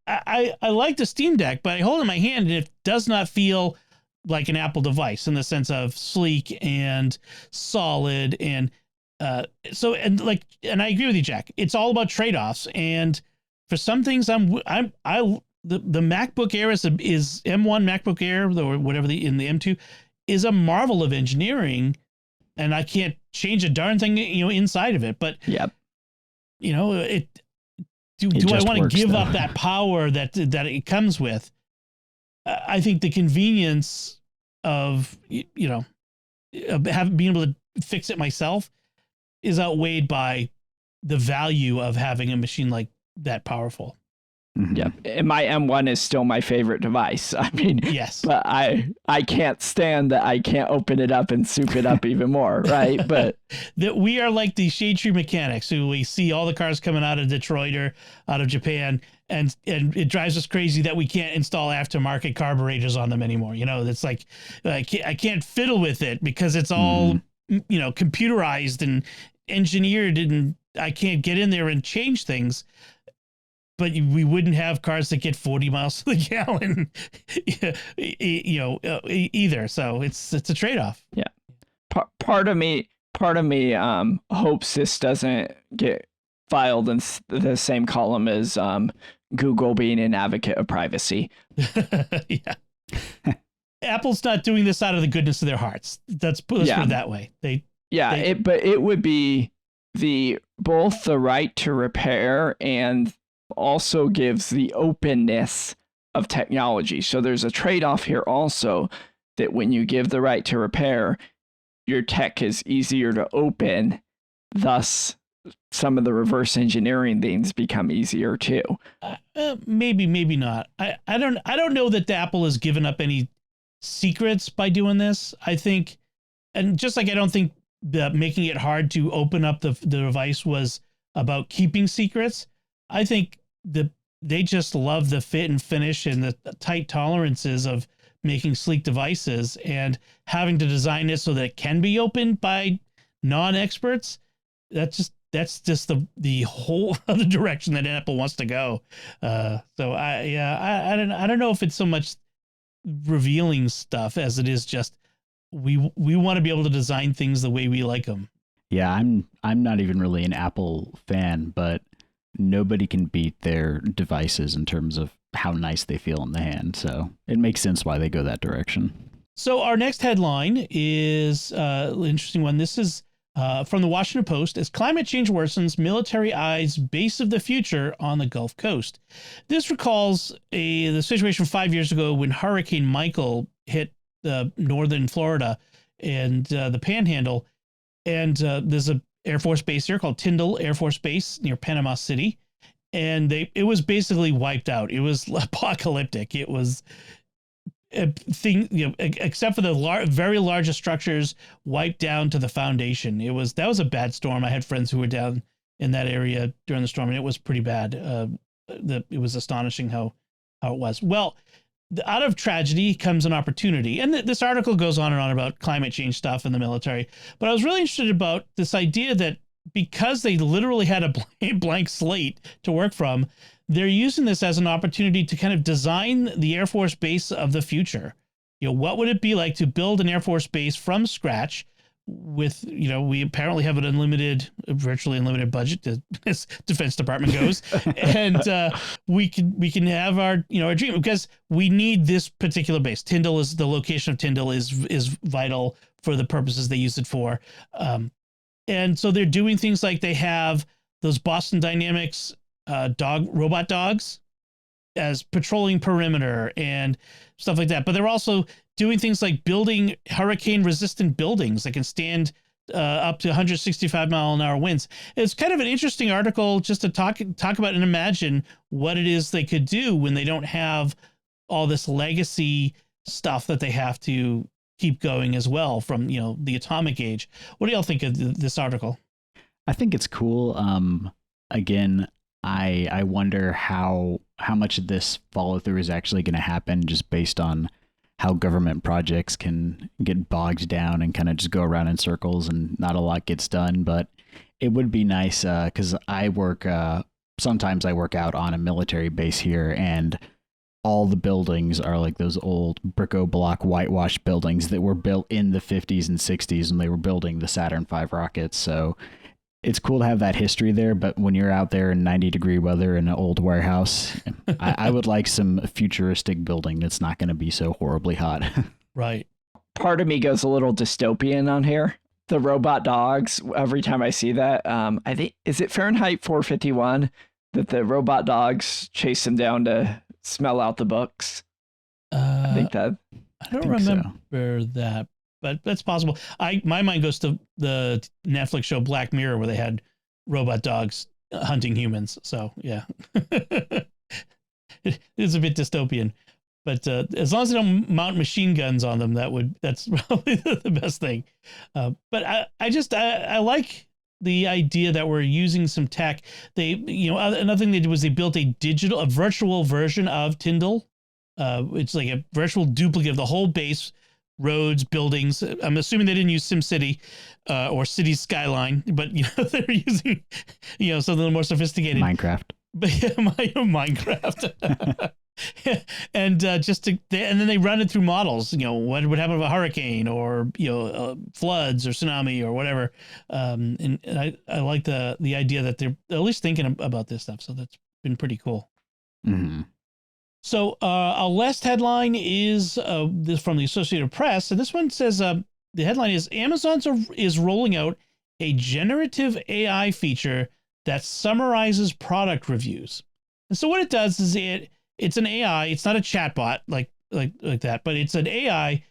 I like the Steam Deck, but I hold it in my hand and it does not feel like an Apple device in the sense of sleek and solid. And and I agree with you, Jack. It's all about trade-offs. And for some things, the MacBook Air is M1 MacBook Air or whatever in the M2 is a marvel of engineering, and I can't change a darn thing inside of it. But yep. Do I want to give up that power that it comes with? I think the convenience of being able to fix it myself is outweighed by the value of having a machine like that powerful. Mm-hmm. Yeah, and my M1 is still my favorite device. I mean, yes, but I can't stand that I can't open it up and soup it up even more, right? But that we are like the shade tree mechanics who we see all the cars coming out of Detroit or out of Japan, and it drives us crazy that we can't install aftermarket carburetors on them anymore. It's like I can't fiddle with it because it's all computerized and engineered, and I can't get in there and change things. But we wouldn't have cars that get 40 miles to the gallon, either. So it's a trade-off. Yeah. Part of me hopes this doesn't get filed in the same column as Google being an advocate of privacy. Yeah. Apple's not doing this out of the goodness of their hearts. Let's put it that way. But it would be both the right to repair and also gives the openness of technology. So there's a trade-off here also, that when you give the right to repair, your tech is easier to open, thus some of the reverse engineering things become easier too. Maybe not. I don't know that the Apple has given up any secrets by doing this. I think, and just like I don't think that making it hard to open up the device was about keeping secrets, I think they just love the fit and finish and the tight tolerances of making sleek devices, and having to design it so that it can be opened by non-experts. That's just the whole other direction that Apple wants to go. So I don't know if it's so much revealing stuff as it is just we want to be able to design things the way we like them. Yeah, I'm not even really an Apple fan, but nobody can beat their devices in terms of how nice they feel in the hand. So it makes sense why they go that direction. So our next headline is an interesting one. This is from the Washington Post. As climate change worsens, military eyes base of the future on the Gulf Coast. This recalls the situation 5 years ago when Hurricane Michael hit northern Florida and the Panhandle. And there's a Air Force base here called Tyndall Air Force Base near Panama City. And it was basically wiped out. It was apocalyptic. It was a thing, except for the very largest structures wiped down to the foundation. That was a bad storm. I had friends who were down in that area during the storm, and it was pretty bad. It was astonishing how it was. Well, out of tragedy comes an opportunity. And this article goes on and on about climate change stuff in the military. But I was really interested about this idea that because they literally had a blank slate to work from, they're using this as an opportunity to kind of design the Air Force base of the future. What would it be like to build an Air Force base from scratch with, we apparently have an virtually unlimited budget as Defense Department goes, and we can have our our dream, because we need this particular base. The location of Tyndall is vital for the purposes they use it for, and so they're doing things like they have those Boston Dynamics robot dogs as patrolling perimeter and stuff like that. But they're also doing things like building hurricane-resistant buildings that can stand up to 165-mile-an-hour winds. It's kind of an interesting article just to talk about and imagine what it is they could do when they don't have all this legacy stuff that they have to keep going as well from the atomic age. What do y'all think of this article? I think it's cool. Again, I wonder how much of this follow through is actually going to happen, just based on how government projects can get bogged down and kind of just go around in circles and not a lot gets done. But it would be nice, because sometimes I work out on a military base here, and all the buildings are like those old Brico block whitewashed buildings that were built in the 50s and 60s, and they were building the Saturn V rockets. So it's cool to have that history there, but when you're out there in 90-degree weather in an old warehouse, I would like some futuristic building that's not going to be so horribly hot. Right. Part of me goes a little dystopian on here. The robot dogs, every time I see that, I think, is it Fahrenheit 451 that the robot dogs chase them down to smell out the books? I think that. I don't remember that. But that's possible. My mind goes to the Netflix show Black Mirror, where they had robot dogs hunting humans. So yeah, it's a bit dystopian. But as long as they don't mount machine guns on them, that's probably the best thing. But I like the idea that we're using some tech. They another thing they did was they built a virtual version of Tyndall. It's like a virtual duplicate of the whole base. Roads, buildings. I'm assuming they didn't use SimCity or City Skyline, but they're using something a little more sophisticated. Minecraft. But yeah, Minecraft. And and then they run it through models. What would happen if a hurricane or floods or tsunami or whatever. And I like the idea that they're at least thinking about this stuff. So that's been pretty cool. Mm-hmm. So our last headline is this from the Associated Press, and this one says the headline is Amazon is rolling out a generative AI feature that summarizes product reviews. And so what it does is it's an AI. It's not a chatbot like that, but it's an AI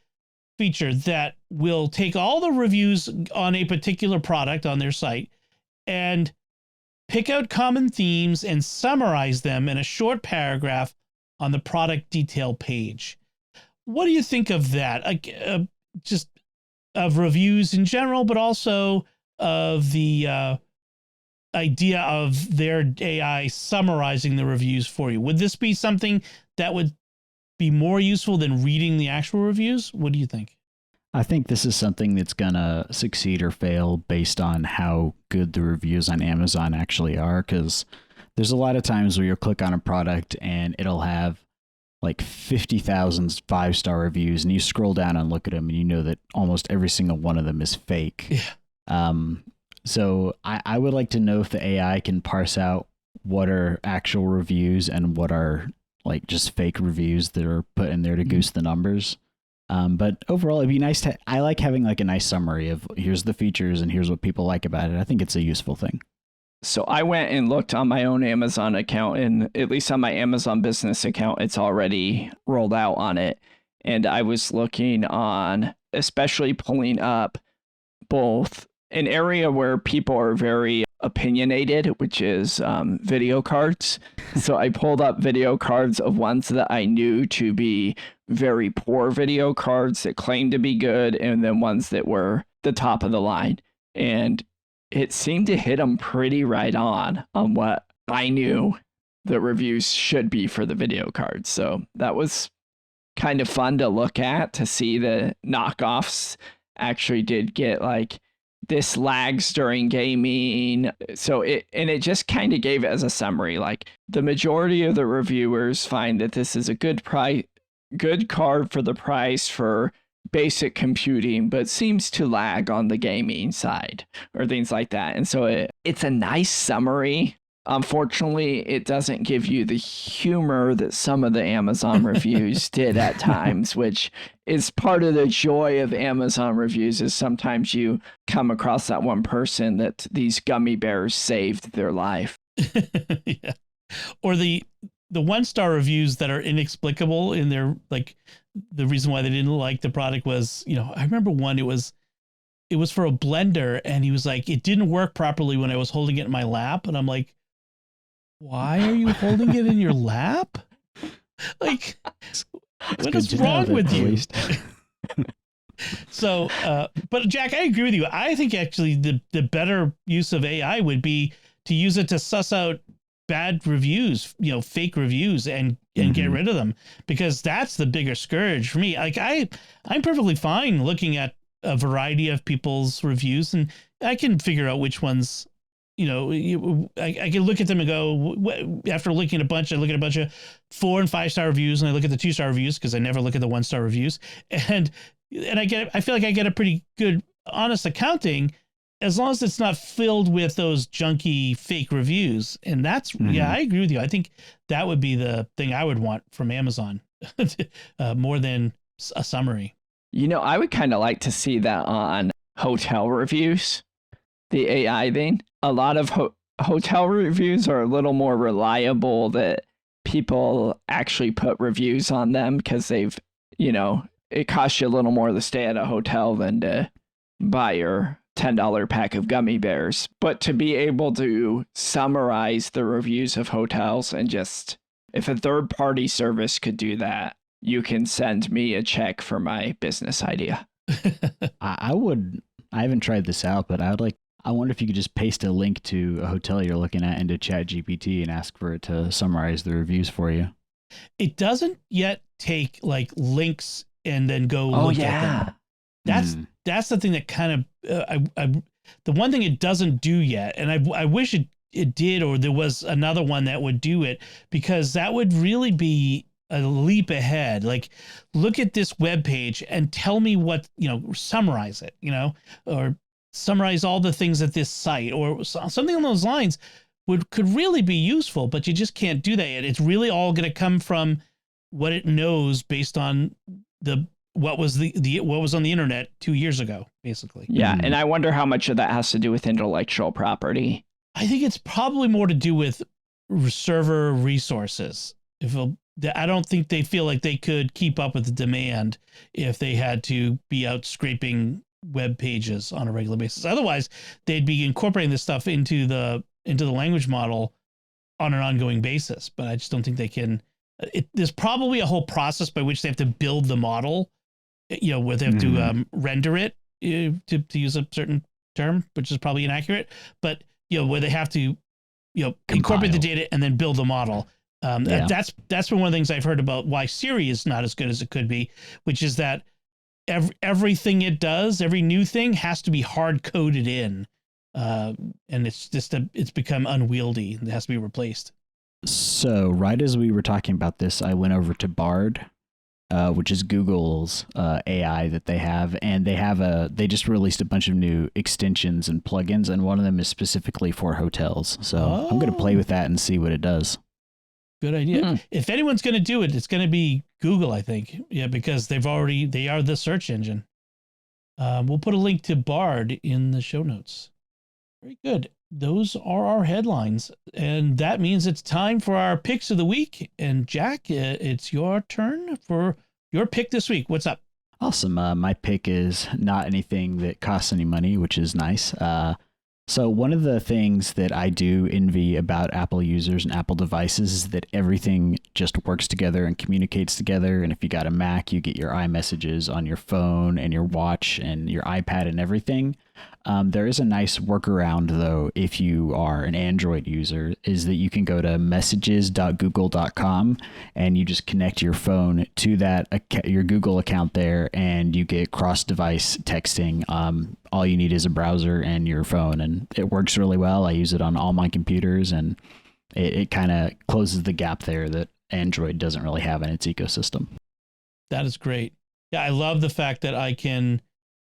feature that will take all the reviews on a particular product on their site and pick out common themes and summarize them in a short paragraph on the product detail page. What do you think of that? Just of reviews in general, but also of the idea of their AI summarizing the reviews for you. Would this be something that would be more useful than reading the actual reviews? What do you think? I think this is something that's going to succeed or fail based on how good the reviews on Amazon actually are, because there's a lot of times where you'll click on a product and it'll have like 50,000 5-star reviews, and you scroll down and look at them and you know that almost every single one of them is fake. Yeah. So I would like to know if the AI can parse out what are actual reviews and what are like just fake reviews that are put in there to goose the numbers. But overall, it'd be nice I like having like a nice summary of here's the features and here's what people like about it. I think it's a useful thing. So I went and looked on my own Amazon account, and at least on my Amazon business account, it's already rolled out on it. And I was looking on, especially pulling up both an area where people are very opinionated, which is video cards. So I pulled up video cards of ones that I knew to be very poor video cards that claimed to be good, and then ones that were the top of the line. And it seemed to hit them pretty right on what I knew the reviews should be for the video cards. So that was kind of fun to look at, to see the knockoffs actually did get like this lags during gaming. So it just kind of gave it as a summary, like the majority of the reviewers find that this is a good card for the price for basic computing, but seems to lag on the gaming side or things like that. And so it's a nice summary. Unfortunately, it doesn't give you the humor that some of the Amazon reviews did at times, which is part of the joy of Amazon reviews, is sometimes you come across that one person that these gummy bears saved their life. Yeah. Or the 1-star reviews that are inexplicable in their, like, the reason why they didn't like the product was, I remember one, it was for a blender, and he was like, it didn't work properly when I was holding it in my lap. And I'm like, why are you holding it in your lap? Like, what is wrong with you? So, but Jack, I agree with you. I think actually the better use of AI would be to use it to suss out bad reviews, fake reviews, and get rid of them, because that's the bigger scourge for me. Like I'm perfectly fine looking at a variety of people's reviews, and I can figure out which ones, I can look at them and go, after looking at a bunch, I look at a bunch of 4 and 5-star reviews, and I look at the 2-star reviews, because I never look at the 1-star reviews. And I feel like I get a pretty good, honest accounting, as long as it's not filled with those junky fake reviews. And that's, I agree with you. I think that would be the thing I would want from Amazon, more than a summary. I would kind of like to see that on hotel reviews, the AI thing. A lot of hotel reviews are a little more reliable, that people actually put reviews on them because they've, it costs you a little more to stay at a hotel than to buy your $10 pack of gummy bears. But to be able to summarize the reviews of hotels, and just, if a third-party service could do that, you can send me a check for my business idea. I haven't tried this out, but I wonder if you could just paste a link to a hotel you're looking at into ChatGPT and ask for it to summarize the reviews for you. It doesn't yet take like links and then go look at them. That's the thing that kind of, the one thing it doesn't do yet, and I wish it did, or there was another one that would do it, because that would really be a leap ahead. Like, look at this web page and tell me what, summarize it, or summarize all the things at this site, or something on those lines could really be useful, but you just can't do that yet. It's really all going to come from what it knows based on what was on the internet 2 years ago, basically. Yeah. And I wonder how much of that has to do with intellectual property. I think it's probably more to do with server resources. I don't think they feel like they could keep up with the demand if they had to be out scraping web pages on a regular basis. Otherwise, they'd be incorporating this stuff into the language model on an ongoing basis. But I just don't think they can. There's probably a whole process by which they have to build the model, where they have to render it, to use a certain term, which is probably inaccurate. But where they have to incorporate the data and then build the model. That's been one of the things I've heard about why Siri is not as good as it could be, which is that everything it does, every new thing has to be hard coded in, and it's become unwieldy and it has to be replaced. So right as we were talking about this, I went over to Bard, which is Google's AI that they have, and they just released a bunch of new extensions and plugins, and one of them is specifically for hotels. So I'm going to play with that and see what it does. Good idea. If anyone's going to do it, it's going to be Google, I think. Yeah, because they are the search engine. We'll put a link to Bard in the show notes. Very good. Those are our headlines. And that means it's time for our picks of the week. And Jack, it's your turn for your pick this week. What's up? Awesome. My pick is not anything that costs any money, which is nice. So one of the things that I do envy about Apple users and Apple devices is that everything just works together and communicates together. And if you got a Mac, you get your iMessages on your phone and your watch and your iPad and everything. There is a nice workaround, though, if you are an Android user, is that you can go to messages.google.com and you just connect your phone to your Google account there, and you get cross-device texting. All you need is a browser and your phone, and it works really well. I use it on all my computers, and it kind of closes the gap there that Android doesn't really have in its ecosystem. That is great. Yeah, I love the fact that I can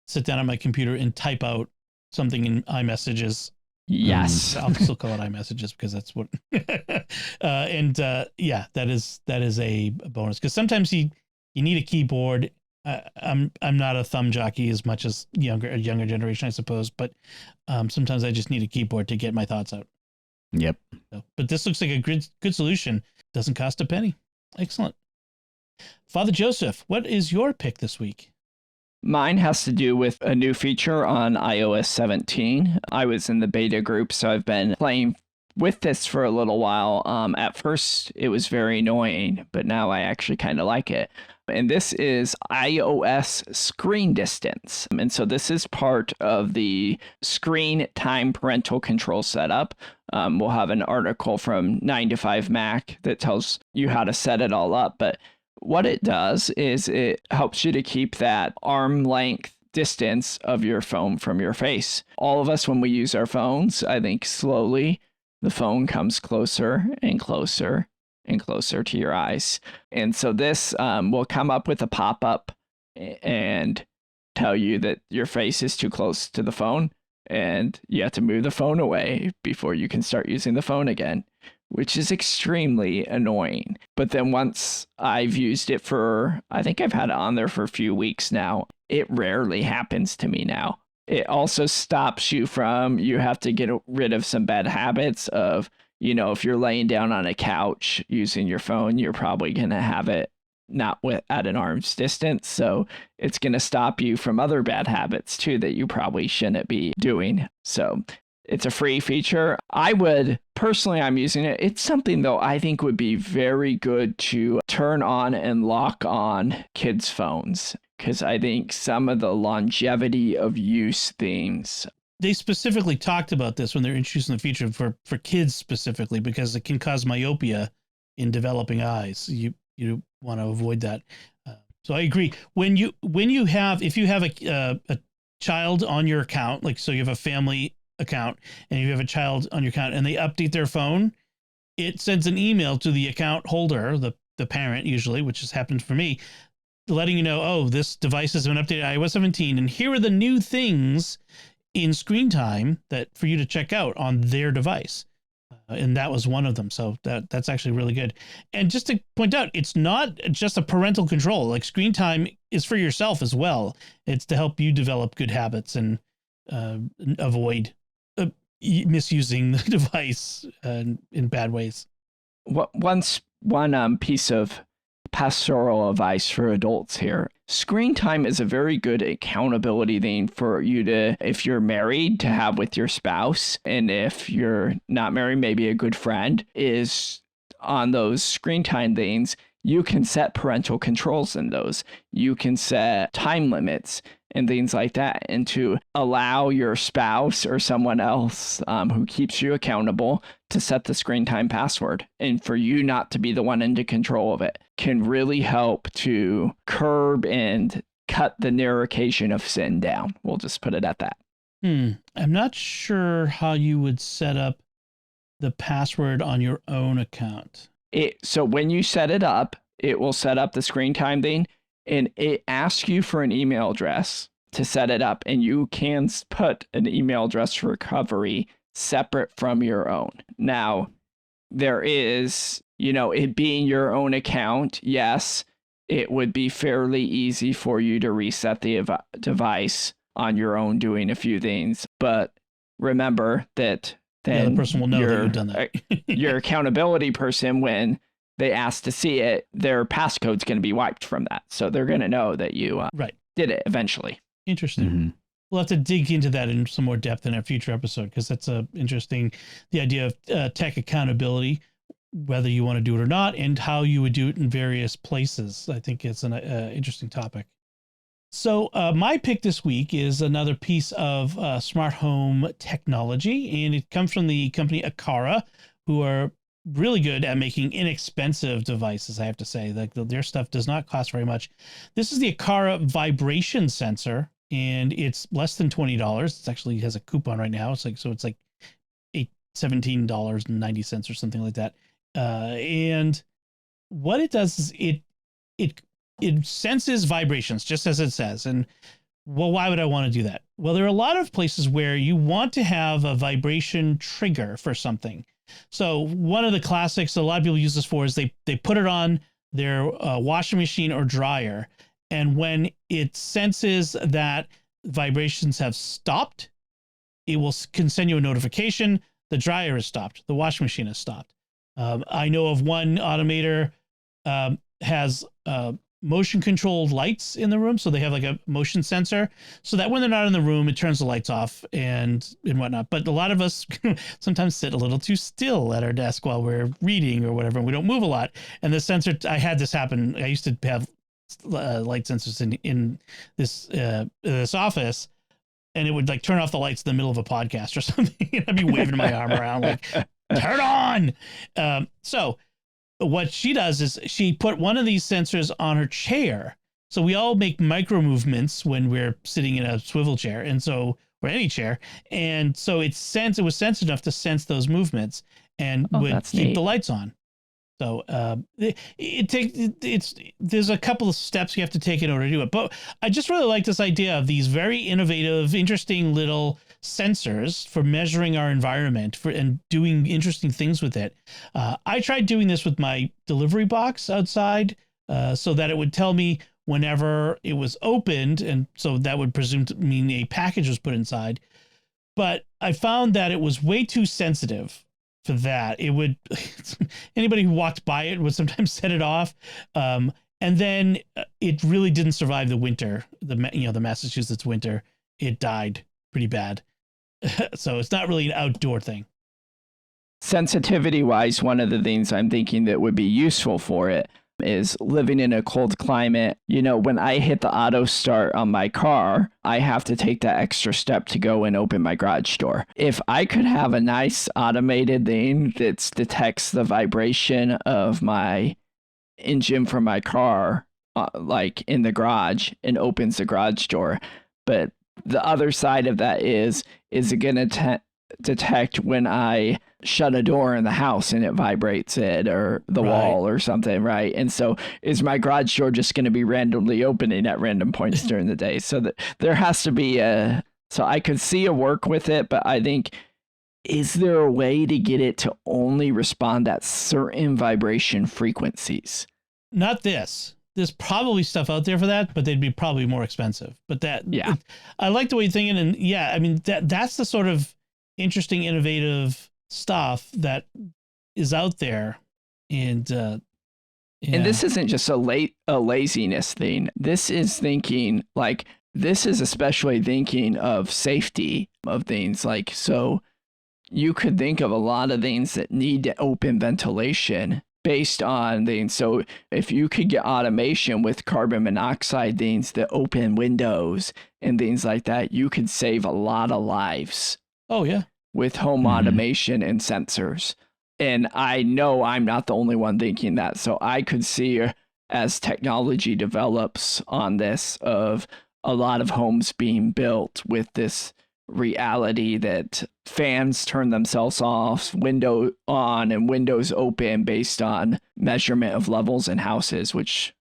sit down on my computer and type out something in iMessages. Yes. I'll still call it iMessages because that's what. Yeah, that is a bonus because sometimes you need a keyboard. I'm not a thumb jockey as much as a younger generation, I suppose, but sometimes I just need a keyboard to get my thoughts out. Yep. So, but this looks like a good solution. Doesn't cost a penny. Excellent. Father Joseph, what is your pick this week? Mine has to do with a new feature on iOS 17. I was in the beta group, so I've been playing with this for a little while. At first, it was very annoying, but now I actually kind of like it. And this is iOS screen distance. And so this is part of the screen time parental control setup. We'll have an article from 9 to 5 Mac that tells you how to set it all up. But what it does is it helps you to keep that arm length distance of your phone from your face. All of us, when we use our phones, I think slowly the phone comes closer and closer and closer to your eyes. And so this will come up with a pop-up and tell you that your face is too close to the phone and you have to move the phone away before you can start using the phone again, which is extremely annoying. But then once I've used it I think I've had it on there for a few weeks now, it rarely happens to me now. It also stops you have to get rid of some bad habits of, if you're laying down on a couch using your phone, you're probably going to have it not at an arm's distance. So it's going to stop you from other bad habits too that you probably shouldn't be doing. So it's a free feature. I'm using it. It's something though I think would be very good to turn on and lock on kids' phones, because I think some of the longevity of use things. They specifically talked about this when they're introducing the feature for kids specifically, because it can cause myopia in developing eyes. You want to avoid that. So I agree. If you have a child on your account, like, so you have a family account and you have a child on your account and they update their phone, it sends an email to the account holder, the parent usually, which has happened for me, letting you know, oh, this device has been updated iOS 17 and here are the new things in screen time that for you to check out on their device. And that was one of them. So that's actually really good. And just to point out, it's not just a parental control. Like, screen time is for yourself as well. It's to help you develop good habits and avoid misusing the device in bad ways. One piece of pastoral advice for adults here. Screen time is a very good accountability thing for you to, if you're married, to have with your spouse. And if you're not married, maybe a good friend is on those screen time things. You can set parental controls in those. You can set time limits and things like that, and to allow your spouse or someone else who keeps you accountable to set the screen time password, and for you not to be the one into control of it, can really help to curb and cut the narration of sin down. We'll just put it at that. I'm not sure how you would set up the password on your own account. So when you set it up, it will set up the screen time thing, and it asks you for an email address to set it up, and you can put an email address for recovery separate from your own. Now, there is, it being your own account, yes, it would be fairly easy for you to reset the device on your own doing a few things, but remember that then the person will know that you've done that. Your accountability person, when they ask to see it, their passcode's going to be wiped from that. So they're going to know that you did it eventually. Interesting. Mm-hmm. We'll have to dig into that in some more depth in a future episode, because that's interesting, the idea of tech accountability, whether you want to do it or not, and how you would do it in various places. I think it's an interesting topic. So my pick this week is another piece of smart home technology, and it comes from the company Aqara, who are really good at making inexpensive devices, I have to say. Like, their stuff does not cost very much. This is the Aqara vibration sensor, and it's less than $20. It actually has a coupon right now. It's like $17.90 or something like that. And what it does is it it senses vibrations, just as it says. And well, why would I want to do that? Well, there are a lot of places where you want to have a vibration trigger for something. So one of the classics a lot of people use this for is they put it on their washing machine or dryer. And when it senses that vibrations have stopped, it can send you a notification. The dryer has stopped. The washing machine has stopped. I know of one automator has motion controlled lights in the room. So they have like a motion sensor so that when they're not in the room, it turns the lights off and whatnot. But a lot of us sometimes sit a little too still at our desk while we're reading or whatever, and we don't move a lot. And the sensor, I had this happen. I used to have light sensors in this office, and it would like turn off the lights in the middle of a podcast or something. I'd be waving my arm around like, turn on. So what she does is she put one of these sensors on her chair. So we all make micro movements when we're sitting in a swivel chair, and so, or any chair. And so it was sensitive enough to sense those movements and would keep neat. The lights on. So there's a couple of steps you have to take in order to do it. But I just really like this idea of these very innovative, interesting little sensors for measuring our environment and doing interesting things with it. I tried doing this with my delivery box outside so that it would tell me whenever it was opened. And so that would presume to mean a package was put inside. But I found that it was way too sensitive for that. It would, anybody who walked by it would sometimes set it off. And then it really didn't survive the winter, the Massachusetts winter. It died pretty bad. So it's not really an outdoor thing. Sensitivity wise, one of the things I'm thinking that would be useful for it is living in a cold climate. You know, when I hit the auto start on my car, I have to take that extra step to go and open my garage door. If I could have a nice automated thing that detects the vibration of my engine from my car, like in the garage, and opens the garage door. But the other side of that is it going to detect when I shut a door in the house and it vibrates it or the wall or something, right? And so is my garage door just going to be randomly opening at random points during the day? So that there has to be so I could see a work with it, but I think, is there a way to get it to only respond at certain vibration frequencies? Not this. There's probably stuff out there for that, but they'd be probably more expensive. But I like the way you're thinking. And yeah, I mean, that's the sort of interesting, innovative stuff that is out there. And this isn't just a laziness thing. This is especially thinking of safety of things. Like, so you could think of a lot of things that need to open ventilation based on things. So if you could get automation with carbon monoxide things that open windows and things like that, you could save a lot of lives. Oh, yeah. With home automation and sensors. And I know I'm not the only one thinking that. So I could see as technology develops on this of a lot of homes being built with this reality that fans turn themselves off, window on and windows open based on measurement of levels in houses, which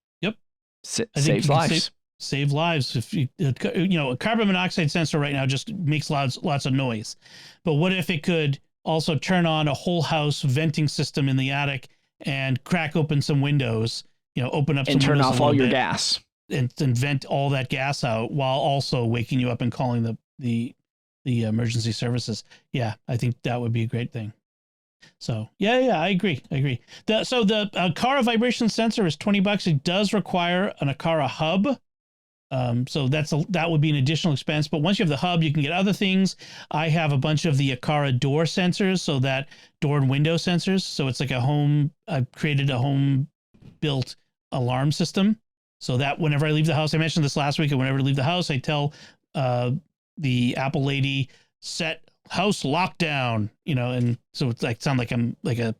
saves lives. Save lives. If a carbon monoxide sensor right now just makes lots of noise. But what if it could also turn on a whole house venting system in the attic and crack open some windows, open up some and turn windows off all your gas and vent all that gas out while also waking you up and calling the emergency services. Yeah, I think that would be a great thing. So yeah, I agree. So the Aqara vibration sensor is $20. It does require an Aqara hub. So that would be an additional expense. But once you have the hub, you can get other things. I have a bunch of the Aqara door sensors, so that door and window sensors. So it's like I've created a home built alarm system so that whenever I leave the house, I mentioned this last week, and whenever I leave the house, I tell the Apple lady, set house lockdown, and so it's like, sound like I'm like a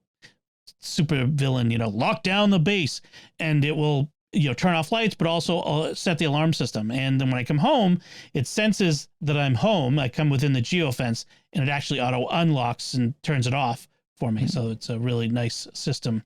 super villain, lock down the base, and it will, turn off lights, but also set the alarm system. And then when I come home, it senses that I'm home. I come within the geofence, and it actually auto unlocks and turns it off for me. So it's a really nice system,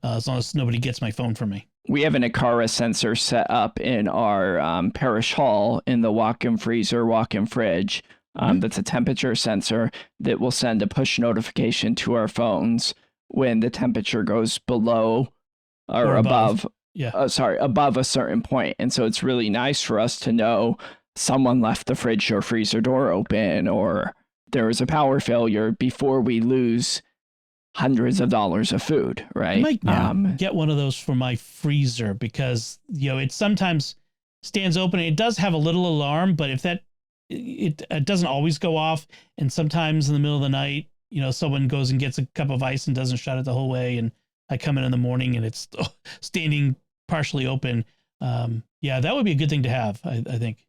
as long as nobody gets my phone from me. we have an Aqara sensor set up in our parish hall in the walk-in freezer, walk-in fridge. That's a temperature sensor that will send a push notification to our phones when the temperature goes below or above. Above a certain point. And so it's really nice for us to know someone left the fridge or freezer door open, or there was a power failure before we lose hundreds of dollars of food, right? I might get one of those for my freezer because, it sometimes stands open. It does have a little alarm, but if it doesn't always go off. And sometimes in the middle of the night, someone goes and gets a cup of ice and doesn't shut it the whole way. And I come in the morning and it's standing partially open. That would be a good thing to have, I think.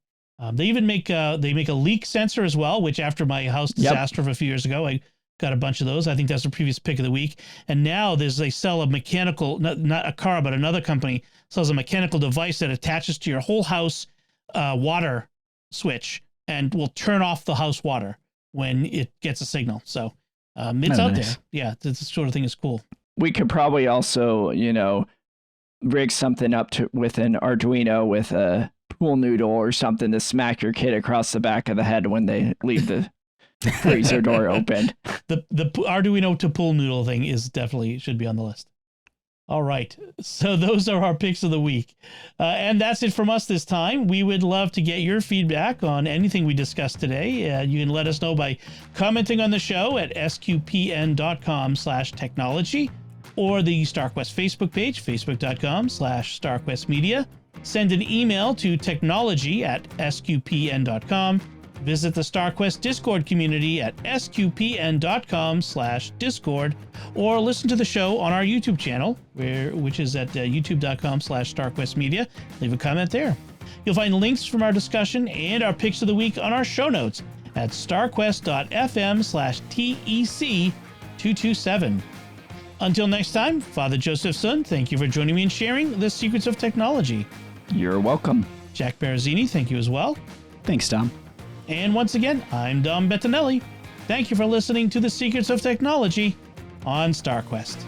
They even make a leak sensor as well, which after my house disaster of a few years ago, I got a bunch of those. I think that's the previous pick of the week. And now they sell a mechanical, not a car, but another company sells a mechanical device that attaches to your whole house water switch and will turn off the house water when it gets a signal. So it's out there. Yeah, this sort of thing is cool. We could probably also, rig something up with an Arduino with a pool noodle or something to smack your kid across the back of the head when they leave the freezer door open. The Arduino to pool noodle thing should be on the list. All right. So those are our picks of the week. And that's it from us this time. We would love to get your feedback on anything we discussed today. You can let us know by commenting on the show at sqpn.com/technology or the StarQuest Facebook page, facebook.com/StarQuestMedia. Send an email to technology@sqpn.com. Visit the StarQuest Discord community at sqpn.com/Discord, or listen to the show on our YouTube channel, which is at youtube.com/StarQuestMedia. Leave a comment there. You'll find links from our discussion and our picks of the week on our show notes at starquest.fm/TEC227. Until next time, Father Joseph Sun, thank you for joining me and sharing the secrets of technology. You're welcome. Jack Baruzzini, thank you as well. Thanks, Tom. And once again, I'm Dom Bettinelli. Thank you for listening to the Secrets of Technology on StarQuest.